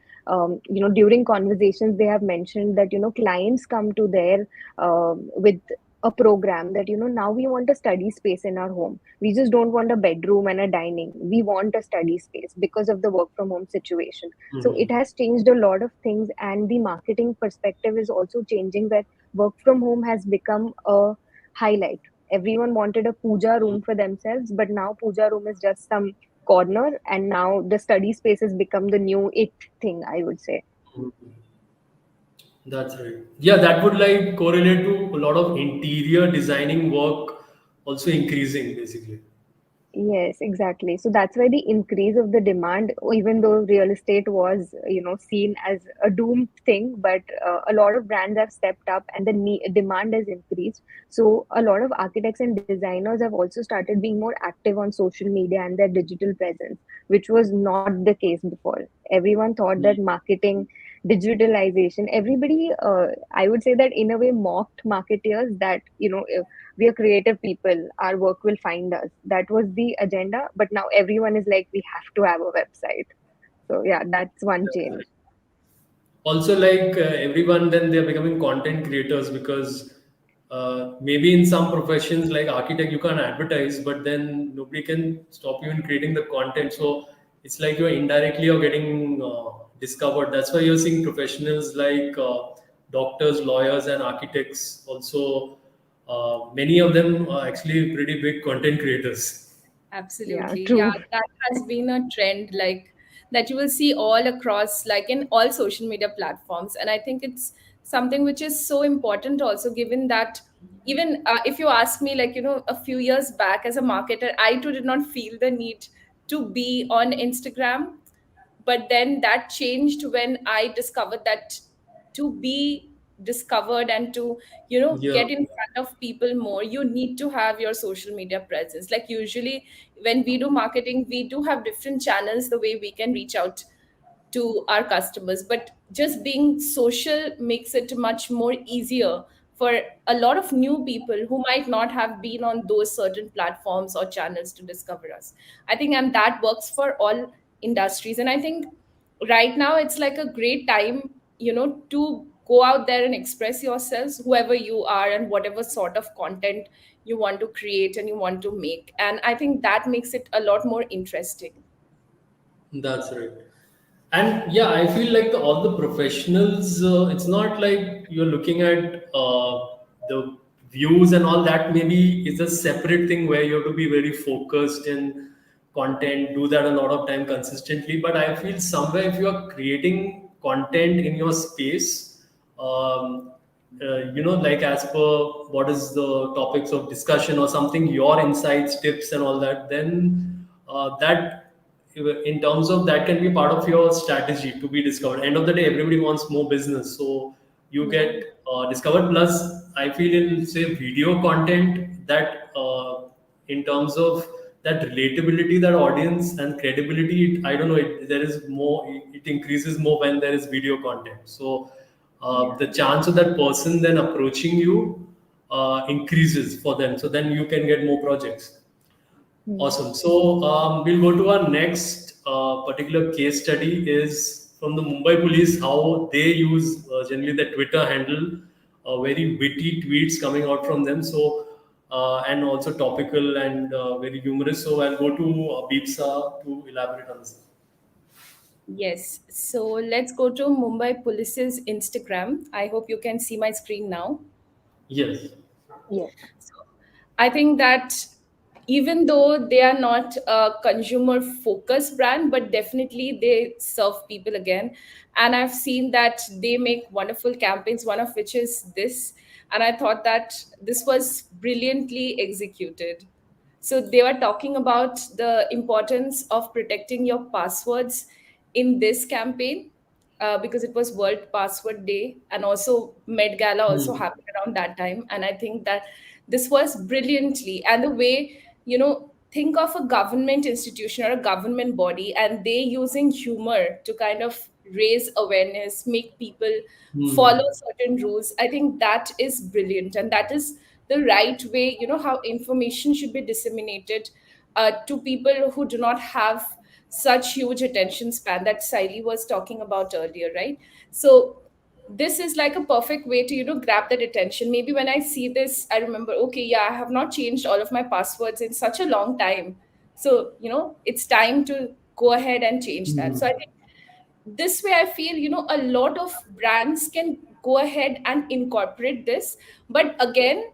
[SPEAKER 2] during conversations, they have mentioned that, clients come to their, with a program that, now we want a study space in our home. We just don't want a bedroom and a dining. We want a study space because of the work from home situation. So it
[SPEAKER 1] Mhm.
[SPEAKER 2] has changed a lot of things, and the marketing perspective is also changing, where work from home has become a highlight. Everyone wanted a puja room for themselves, but now puja room is just some corner, and now the study space has become the new it thing, I would say.
[SPEAKER 1] That's right. Yeah, that would like correlate to a lot of interior designing work also increasing basically.
[SPEAKER 2] Yes, exactly. So that's why the increase of the demand, even though real estate was, seen as a doomed thing, but a lot of brands have stepped up and the demand has increased. So a lot of architects and designers have also started being more active on social media and their digital presence, which was not the case before. Everyone thought that marketing, digitalization, everybody, I would say that in a way mocked marketeers, that, we are creative people, our work will find us. That was the agenda, but now everyone is like, we have to have a website. So yeah, that's one change.
[SPEAKER 1] Also like everyone then they're becoming content creators because maybe in some professions like architect you can't advertise, but then nobody can stop you in creating the content. So it's like you're indirectly you're getting discovered. That's why you're seeing professionals like doctors, lawyers, and architects also. Many of them are actually pretty big content creators.
[SPEAKER 2] Yeah,
[SPEAKER 3] Absolutely. Yeah,
[SPEAKER 2] true.
[SPEAKER 3] that has been a trend like that you will see all across, like in all social media platforms. And I think it's something which is so important also, given that Even if you ask me, like, a few years back as a marketer, I too did not feel the need to be on Instagram. But then that changed when I discovered that to be discovered and to
[SPEAKER 1] Yeah,
[SPEAKER 3] get in front of people more, you need to have your social media presence. Like, usually when we do marketing, we do have different channels the way we can reach out to our customers, but just being social makes it much more easier for a lot of new people who might not have been on those certain platforms or channels to discover us. I think, and that works for all industries. And I think right now it's like a great time, to go out there and express yourselves, whoever you are and whatever sort of content you want to create and you want to make. And I think that makes it a lot more interesting.
[SPEAKER 1] that's right. And yeah, I feel like all the professionals, it's not like you're looking at the views and all that. Maybe it's a separate thing where you have to be very focused in content, do that a lot of time consistently. But I feel somewhere if you are creating content in your space, um, like as per what is the topics of discussion or something, your insights, tips, and all that, then that in terms of that can be part of your strategy to be discovered. End of the day, everybody wants more business, so you
[SPEAKER 3] Yeah.
[SPEAKER 1] get discovered. Plus, I feel in say video content that in terms of that relatability, that audience and credibility, I don't know. There is more. It increases more when there is video content. So
[SPEAKER 3] Yeah.
[SPEAKER 1] the chance of that person then approaching you increases for them. So then you can get more projects.
[SPEAKER 2] Hmm.
[SPEAKER 1] Awesome. So we'll go to our next particular case study is from the Mumbai police, how they use generally the Twitter handle, very witty tweets coming out from them. So, and also topical and very humorous. So I'll go to Beepsa to elaborate on this.
[SPEAKER 3] Yes. So let's go to Mumbai Police's Instagram. I hope you can see my screen now.
[SPEAKER 1] Yes.
[SPEAKER 2] Yes.
[SPEAKER 3] So I think that even though they are not a consumer focused brand, but definitely they serve people again. And I've seen that they make wonderful campaigns, one of which is this. And I thought that this was brilliantly executed. So they were talking about the importance of protecting your passwords in this campaign, because it was World Password Day, and also Met Gala also
[SPEAKER 1] Hmm.
[SPEAKER 3] happened around that time. And I think that this was brilliantly, and the way, think of a government institution or a government body, and they using humor to kind of raise awareness, make people follow
[SPEAKER 1] Hmm.
[SPEAKER 3] certain rules. I think that is brilliant, and that is the right way, how information should be disseminated to people who do not have such huge attention span that Saili was talking about earlier, right? So this is like a perfect way to grab that attention. Maybe when I see this, I remember, okay, yeah, I have not changed all of my passwords in such a long time. So it's time to go ahead and change that. So I
[SPEAKER 1] Hmm.
[SPEAKER 3] think this way I feel a lot of brands can go ahead and incorporate this. But again,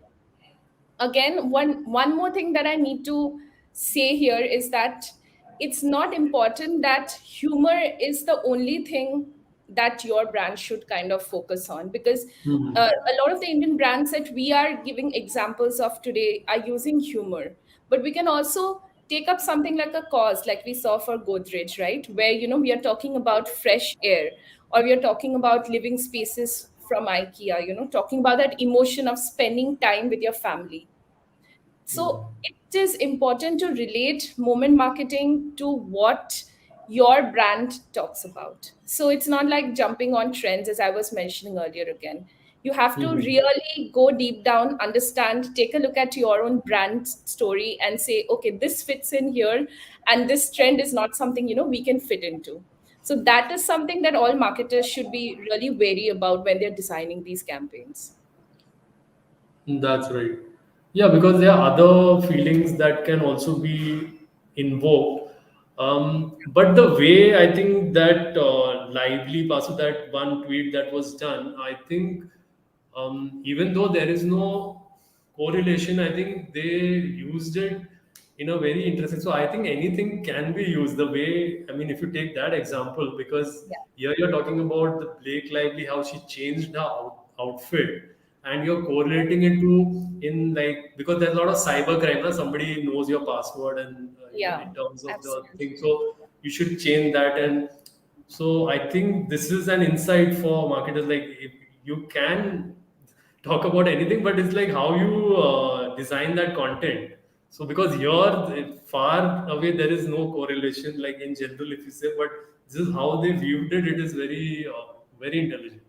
[SPEAKER 3] one more thing that I need to say here is that it's not important that humor is the only thing that your brand should kind of focus on, because
[SPEAKER 1] Hmm.
[SPEAKER 3] a lot of the Indian brands that we are giving examples of today are using humor. But we can also take up something like a cause, like we saw for Godrej, right, where we are talking about fresh air, or we are talking about living spaces from IKEA, talking about that emotion of spending time with your family. So it is important to relate moment marketing to what your brand talks about. So it's not like jumping on trends, as I was mentioning earlier again. You have to
[SPEAKER 1] Hmm.
[SPEAKER 3] really go deep down, understand, take a look at your own brand story and say, okay, this fits in here, and this trend is not something, we can fit into. So that is something that all marketers should be really wary about when they're designing these campaigns.
[SPEAKER 1] That's right. Yeah, because there are other feelings that can also be invoked. But the way I think that lively pass of that one tweet that was done, I think even though there is no correlation, I think they used it in a very interesting. So I think anything can be used the way. I mean, if you take that example, because
[SPEAKER 3] Yeah.
[SPEAKER 1] here you're talking about the Blake Lively, how she changed her outfit, and you're correlating it to in like because there's a lot of cyber crime. Somebody knows your password, and
[SPEAKER 3] Yeah,
[SPEAKER 1] in terms of the thing,
[SPEAKER 3] absolutely.
[SPEAKER 1] so you should change that. And so I think this is an insight for marketers. Like if you can talk about anything, but it's like how you design that content. So because you're far away, there is no correlation. Like in general, if you say, but this is how they viewed it. It is very intelligent.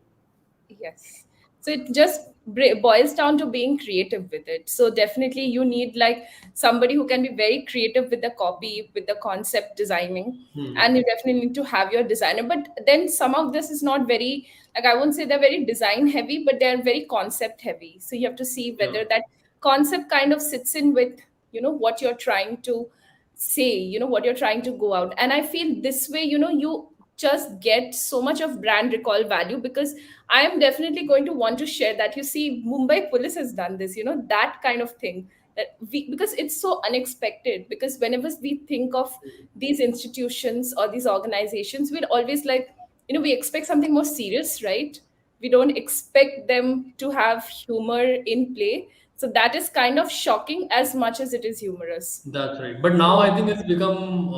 [SPEAKER 3] Yes. So it just boils down to being creative with it. So definitely you need like somebody who can be very creative with the copy, with the concept designing, and
[SPEAKER 1] Hmm.
[SPEAKER 3] you definitely need to have your designer. But then some of this is not very, like, I won't say they're very design heavy, but they're very concept heavy. So you have to see
[SPEAKER 1] Yeah,
[SPEAKER 3] whether that concept kind of sits in with, what you're trying to say, what you're trying to go out. And I feel this way, you just get so much of brand recall value, because I am definitely going to want to share that. You see, Mumbai police has done this, that kind of thing. That because it's so unexpected. Because whenever we think of these institutions or these organizations, we're always like, we expect something more serious, right? We don't expect them to have humor in play. So that is kind of shocking as much as it is humorous.
[SPEAKER 1] that's right. But now
[SPEAKER 3] So
[SPEAKER 1] I think it's become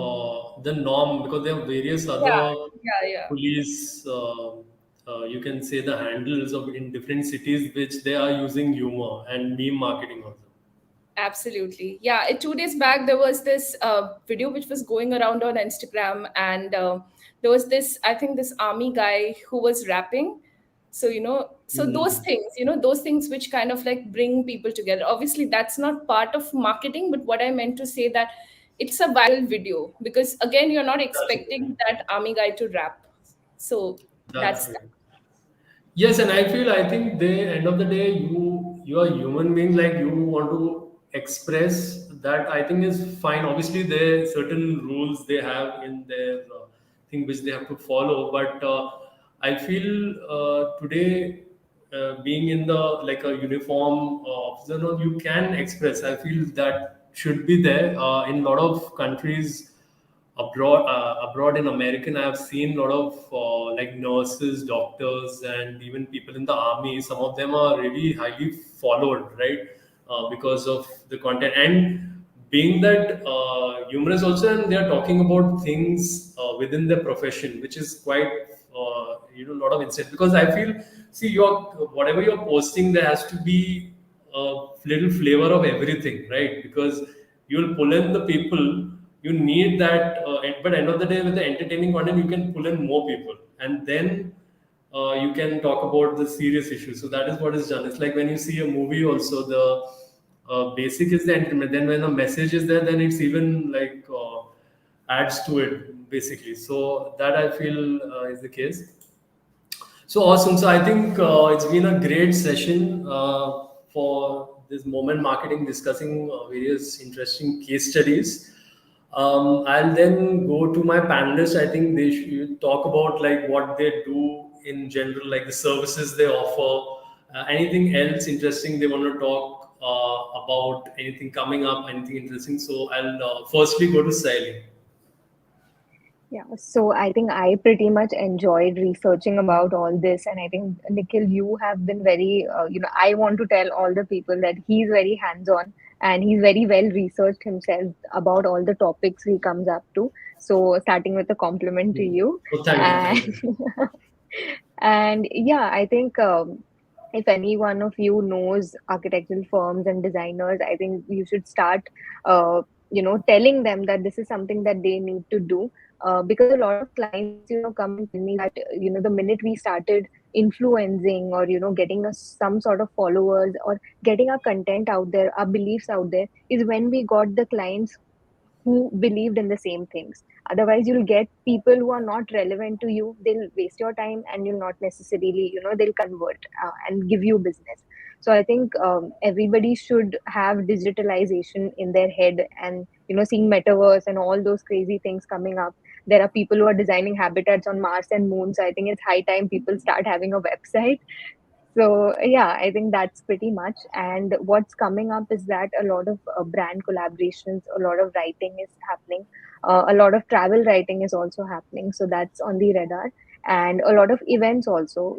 [SPEAKER 1] the norm because there are various
[SPEAKER 3] yeah,
[SPEAKER 1] other
[SPEAKER 3] yeah.
[SPEAKER 1] police. You can say the handles of in different cities which they are using humor and meme marketing also.
[SPEAKER 3] Absolutely. Yeah. 2 days back, there was this video which was going around on Instagram, and there was this, I think, this army guy who was rapping. So, so
[SPEAKER 1] Hmm.
[SPEAKER 3] those things which kind of like bring people together. Obviously, that's not part of marketing, but what I meant to say that it's a viral video, because again, you're not
[SPEAKER 1] That's right.
[SPEAKER 3] expecting that army guy to rap. So
[SPEAKER 1] That's
[SPEAKER 3] that's
[SPEAKER 1] right. Yes, and I think the end of the day, you are human being. Like you want to express that. I think is fine. Obviously, there are certain rules they have in their thing which they have to follow. But I feel today, being in the like a uniform officer, no, you can express. I feel that should be there in a lot of countries abroad in American, I have seen a lot of like nurses, doctors, and even people in the army. Some of them are really highly followed, right? Because of the content and being that humorous also, and they are talking about things within their profession, which is quite a lot of insight. Because I feel, see, your whatever you're posting, there has to be a little flavor of everything, right? Because you'll pull in the people you need that but end of the day with the entertaining content you can pull in more people and then you can talk about the serious issues. So that is what is done. It's like when you see a movie also the basic is the entertainment, then when a message is there then it's even like adds to it basically. So that I feel is the case. So awesome. So I think it's been a great session for this moment marketing, discussing various interesting case studies. I'll then go to my panelists. I think they should talk about like what they do in general, like the services they offer, anything else interesting they want to talk about, anything coming up, anything interesting. So I'll firstly go to Saili.
[SPEAKER 2] Yeah, so I think I pretty much enjoyed researching about all this, and I think Nikhil, you have been very, I want to tell all the people that he's very hands-on and he's very well researched himself about all the topics he comes up to. So, starting with a compliment to you,
[SPEAKER 1] So thank you,
[SPEAKER 2] and
[SPEAKER 1] thank you.
[SPEAKER 2] and yeah, I think if any one of you knows architectural firms and designers, I think you should start, telling them that this is something that they need to do. Because a lot of clients, come and tell me that, the minute we started influencing or, getting us some sort of followers or getting our content out there, our beliefs out there, is when we got the clients who believed in the same things. Otherwise, you'll get people who are not relevant to you. They'll waste your time and you'll not necessarily, they'll convert and give you business. So I think everybody should have digitalization in their head and, seeing metaverse and all those crazy things coming up. There are people who are designing habitats on Mars and Moon. So I think it's high time people start having a website. So yeah, I think that's pretty much. And what's coming up is that a lot of brand collaborations, a lot of writing is happening. A lot of travel writing is also happening, so that's on the radar. And a lot of events also,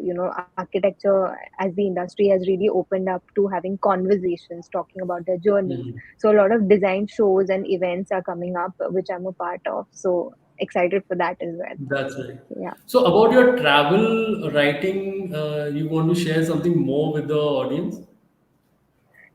[SPEAKER 2] architecture as the industry has really opened up to having conversations talking about their journeys.
[SPEAKER 1] Mhm.
[SPEAKER 2] So a lot of design shows and events are coming up, which I'm a part of, so excited for that as well.
[SPEAKER 1] That's right.
[SPEAKER 2] Yeah.
[SPEAKER 1] So about your travel writing, you want to share something more with the audience?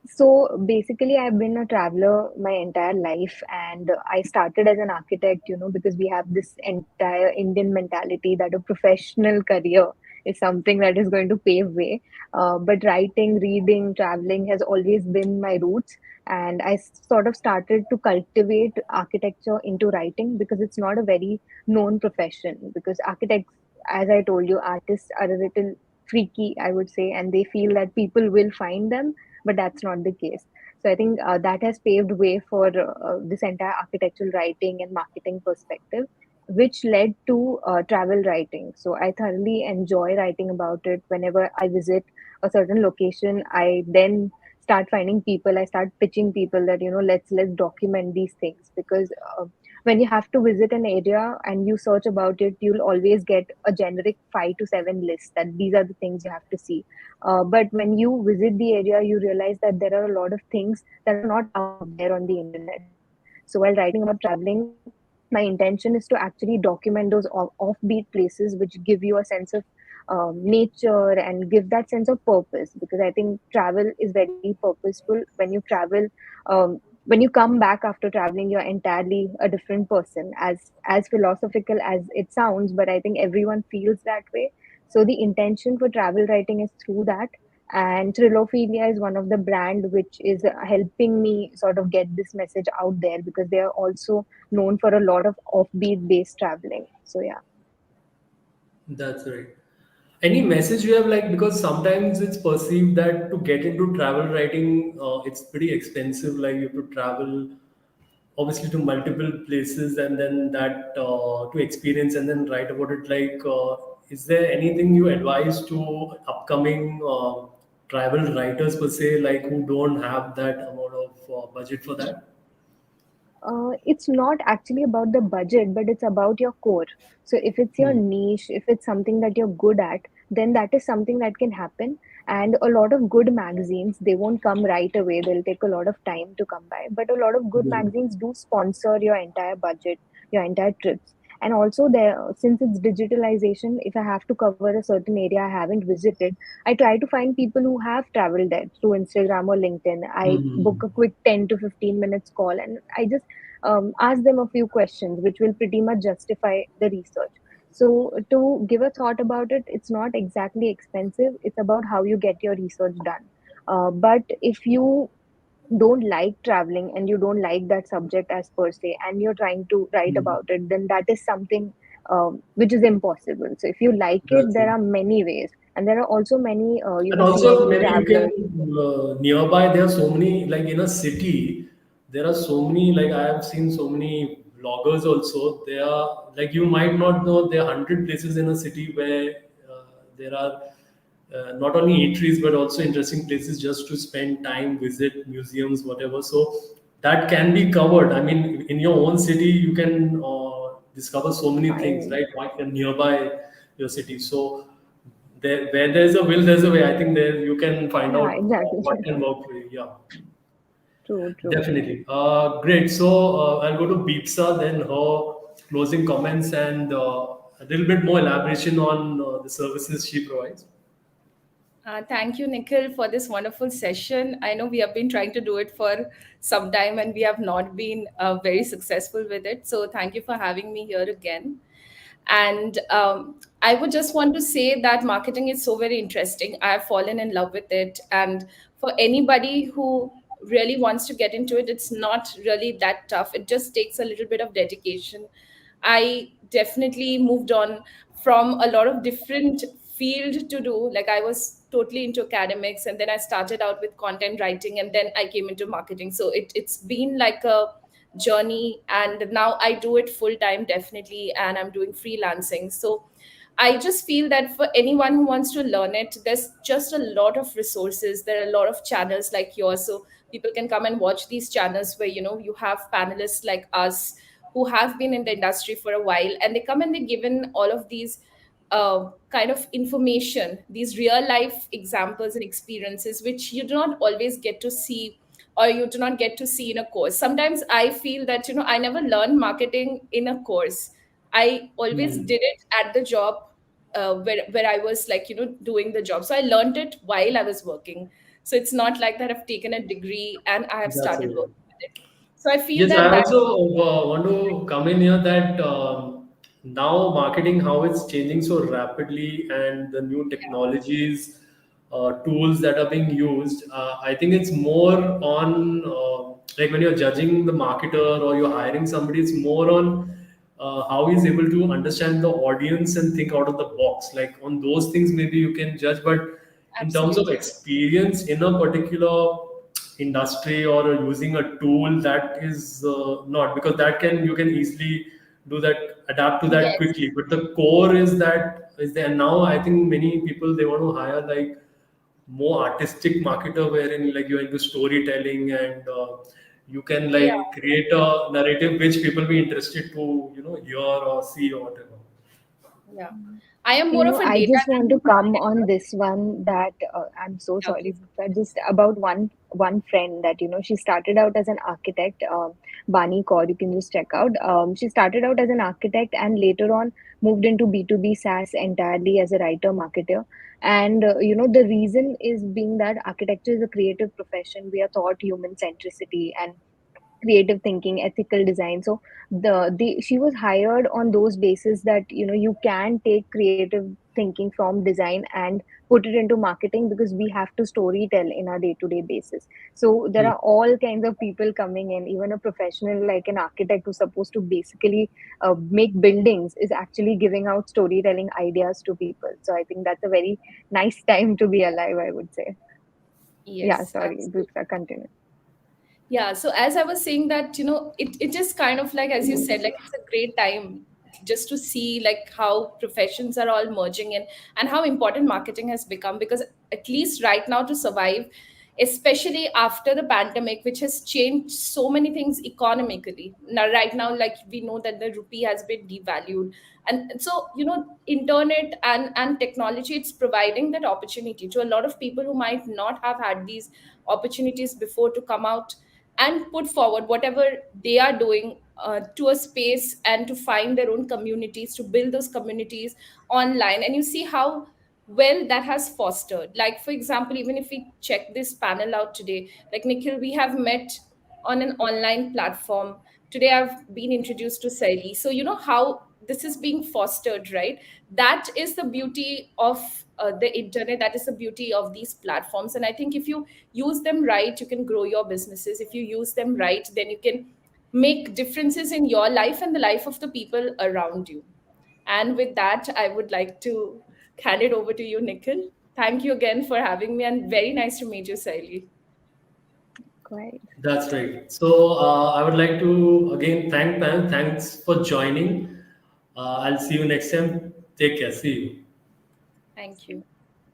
[SPEAKER 2] So basically, I've been a traveler my entire life, and I started as an architect, because we have this entire Indian mentality that a professional career is something that is going to pave way. But writing, reading, traveling has always been my roots, and I sort of started to cultivate architecture into writing because it's not a very known profession. Because architects, as I told you, artists are a little freaky, I would say, and they feel that people will find them, but that's not the case. So I think that has paved way for this entire architectural writing and marketing perspective, which led to travel writing. So I thoroughly enjoy writing about it. Whenever I visit a certain location, I then start finding people. I start pitching people that let's document these things, because when you have to visit an area and you search about it, you'll always get a generic 5 to 7 list that these are the things you have to see. But when you visit the area, you realize that there are a lot of things that are not out there on the internet. So while writing about traveling, my intention is to actually document those offbeat places which give you a sense of nature and give that sense of purpose, because I think travel is very purposeful. When you travel, when you come back after traveling, you're entirely a different person, as philosophical as it sounds, but I think everyone feels that way. So the intention for travel writing is through that. And Trilophilia is one of the brand which is helping me sort of get this message out there, because they are also known for a lot of offbeat based traveling. So yeah.
[SPEAKER 1] That's right. Any message you have, like, because sometimes it's perceived that to get into travel writing, it's pretty expensive. Like you have to travel obviously to multiple places and then that to experience and then write about it. Like, is there anything you advise to upcoming travel writers per se, like who don't have that amount of budget for that?
[SPEAKER 2] It's not actually about the budget, but it's about your core. So if it's your
[SPEAKER 1] Hmm.
[SPEAKER 2] niche, if it's something that you're good at, then that is something that can happen. And a lot of good magazines, they won't come right away. They'll take a lot of time to come by. But a lot of good
[SPEAKER 1] Hmm.
[SPEAKER 2] magazines do sponsor your entire budget, your entire trips. And also there, since it's digitalization, if I have to cover a certain area I haven't visited, I try to find people who have traveled there through Instagram or LinkedIn. I book
[SPEAKER 1] Hmm.
[SPEAKER 2] a quick 10 to 15 minutes call, and I just ask them a few questions which will pretty much justify the research. So, to give a thought about it, it's not exactly expensive. It's about how you get your research done. But if you don't like traveling and you don't like that subject as per se, and you're trying to write
[SPEAKER 1] Hmm.
[SPEAKER 2] about it, then that is something which is impossible. So, if you like it,
[SPEAKER 1] That's
[SPEAKER 2] there
[SPEAKER 1] it.
[SPEAKER 2] are many ways, and there are also many,
[SPEAKER 1] And also,
[SPEAKER 2] CST
[SPEAKER 1] maybe you can
[SPEAKER 2] travelers.
[SPEAKER 1] nearby. There are so many, like in a city. There are so many. Like I have seen so many vloggers also. They are like, you might not know, there are 100 places in a city where there are not only eateries but also interesting places just to spend time, visit museums, whatever. So that can be covered. I mean, in your own city, you can discover so many things,
[SPEAKER 2] Fine.
[SPEAKER 1] right? Like nearby your city. So there, where there's a will, there's a way. I think there you can find
[SPEAKER 2] Yeah,
[SPEAKER 1] out
[SPEAKER 2] exactly.
[SPEAKER 1] what can work for you. Yeah,
[SPEAKER 2] True, true.
[SPEAKER 1] definitely. Great. So I'll go to Beepsa, then her closing comments and a little bit more elaboration on the services she provides.
[SPEAKER 3] Thank you, Nikhil, for this wonderful session. I know we have been trying to do it for some time and we have not been very successful with it. So, thank you for having me here again. And I would just want to say that marketing is so very interesting. I have fallen in love with it. And for anybody who really wants to get into it, it's not really that tough. It just takes a little bit of dedication. I definitely moved on from a lot of different field to do. Like I was totally into academics, and then I started out with content writing, and then I came into marketing. So it's been like a journey, and now I do it full time definitely, and I'm doing freelancing. So I just feel that for anyone who wants to learn it, there's just a lot of resources. There are a lot of channels like yours, so people can come and watch these channels where you have panelists like us who have been in the industry for a while, and they come and they're given all of these kind of information, these real life examples and experiences, which you do not always get to see, or you do not get to see in a course. Sometimes I feel that, I never learned marketing in a course. I always
[SPEAKER 1] Hmm.
[SPEAKER 3] did it at the job, where I was like, doing the job. So I learned it while I was working. So it's not like that I've taken a degree and I have
[SPEAKER 1] That's
[SPEAKER 3] started
[SPEAKER 1] it.
[SPEAKER 3] working with it. So I feel
[SPEAKER 1] Yes, I
[SPEAKER 3] that that
[SPEAKER 1] also want to come in here that now marketing, how it's changing so rapidly, and the new technologies, tools that are being used. I think it's more on like when you're judging the marketer or you're hiring somebody, it's more on how he's able to understand the audience and think out of the box. Like on those things, maybe you can judge, but in terms of
[SPEAKER 3] absolutely.
[SPEAKER 1] experience in a particular industry or using a tool, that is not, because that can, you can easily do that, adapt to that
[SPEAKER 3] Yes.
[SPEAKER 1] quickly, but the core is that is there. Now I think many people, they want to hire like more artistic marketer, wherein like you're into storytelling, and you can
[SPEAKER 3] Yeah.
[SPEAKER 1] like create a narrative which people be interested to hear or see or whatever.
[SPEAKER 3] Yeah. I am more of a
[SPEAKER 2] I
[SPEAKER 3] data
[SPEAKER 2] just want to
[SPEAKER 3] driven
[SPEAKER 2] come on
[SPEAKER 3] marketer.
[SPEAKER 2] this one that I'm so
[SPEAKER 3] Yeah,
[SPEAKER 2] sorry,
[SPEAKER 3] please.
[SPEAKER 2] but just about one friend that she started out as an architect, Bani Kaur, you can just check out. She started out as an architect and later on moved into B2B SaaS entirely as a writer marketer. And the reason is being that architecture is a creative profession. We are taught human centricity and creative thinking, ethical design. So the she was hired on those basis that you can take creative thinking from design and put it into marketing, because we have to story tell in our day to day basis. So there
[SPEAKER 1] Hmm.
[SPEAKER 2] are all kinds of people coming in. Even a professional like an architect who's supposed to basically make buildings is actually giving out storytelling ideas to people. So I think that's a very nice time to be alive, I would say. Yeah,
[SPEAKER 3] Yes,
[SPEAKER 2] sorry,
[SPEAKER 3] absolutely.
[SPEAKER 2] Beepsa, continue.
[SPEAKER 3] Yeah, so as I was saying that, it just kind of like, as you said, like it's a great time just to see like how professions are all merging in, and how important marketing has become. Because at least right now, to survive, especially after the pandemic, which has changed so many things economically. Now, right now, like we know that the rupee has been devalued. And so, internet and technology, it's providing that opportunity to a lot of people who might not have had these opportunities before, to come out and put forward whatever they are doing, to a space, and to find their own communities, to build those communities online. And you see how well that has fostered. Like, for example, even if we check this panel out today, like Nikhil, we have met on an online platform. Today I've been introduced to Saili. So you know how this is being fostered, right? That is the beauty of the internet. That is the beauty of these platforms. And I think if you use them right, you can grow your businesses. If you use them right, then you can make differences in your life and the life of the people around you. And with that, I would like to hand it over to you, Nikhil. Thank you again for having me, and very nice to meet you, Saili.
[SPEAKER 2] Quite.
[SPEAKER 1] That's right. So I would like to again thank Pam. Thanks for joining. I'll see you next time. Take care. See you.
[SPEAKER 3] Thank you.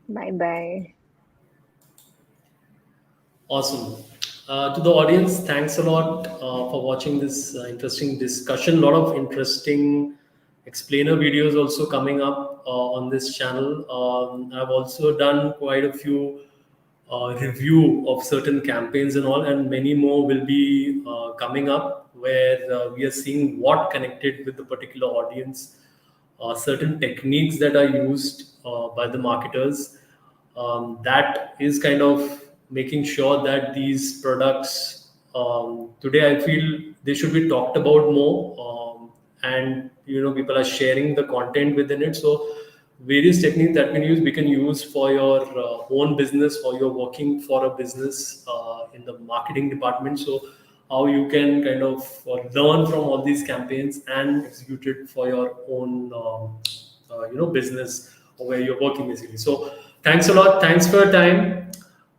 [SPEAKER 2] Bye bye.
[SPEAKER 1] Awesome. To the audience, thanks a lot for watching this interesting discussion. A lot of interesting explainer videos also coming up on this channel. I've also done quite a few review of certain campaigns and all, and many more will be coming up, where we are seeing what connected with the particular audience, certain techniques that are used by the marketers, that is kind of making sure that these products, today I feel they should be talked about more, and people are sharing the content within it. So various techniques that we can use for your own business, or you're working for a business in the marketing department. So how you can kind of learn from all these campaigns and execute it for your own business, or where you're working basically. So thanks a lot, thanks for your time.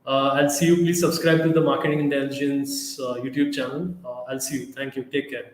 [SPEAKER 1] I'll see you. Please subscribe to the Marketing Intelligence YouTube channel. I'll see you. Thank you. Take care.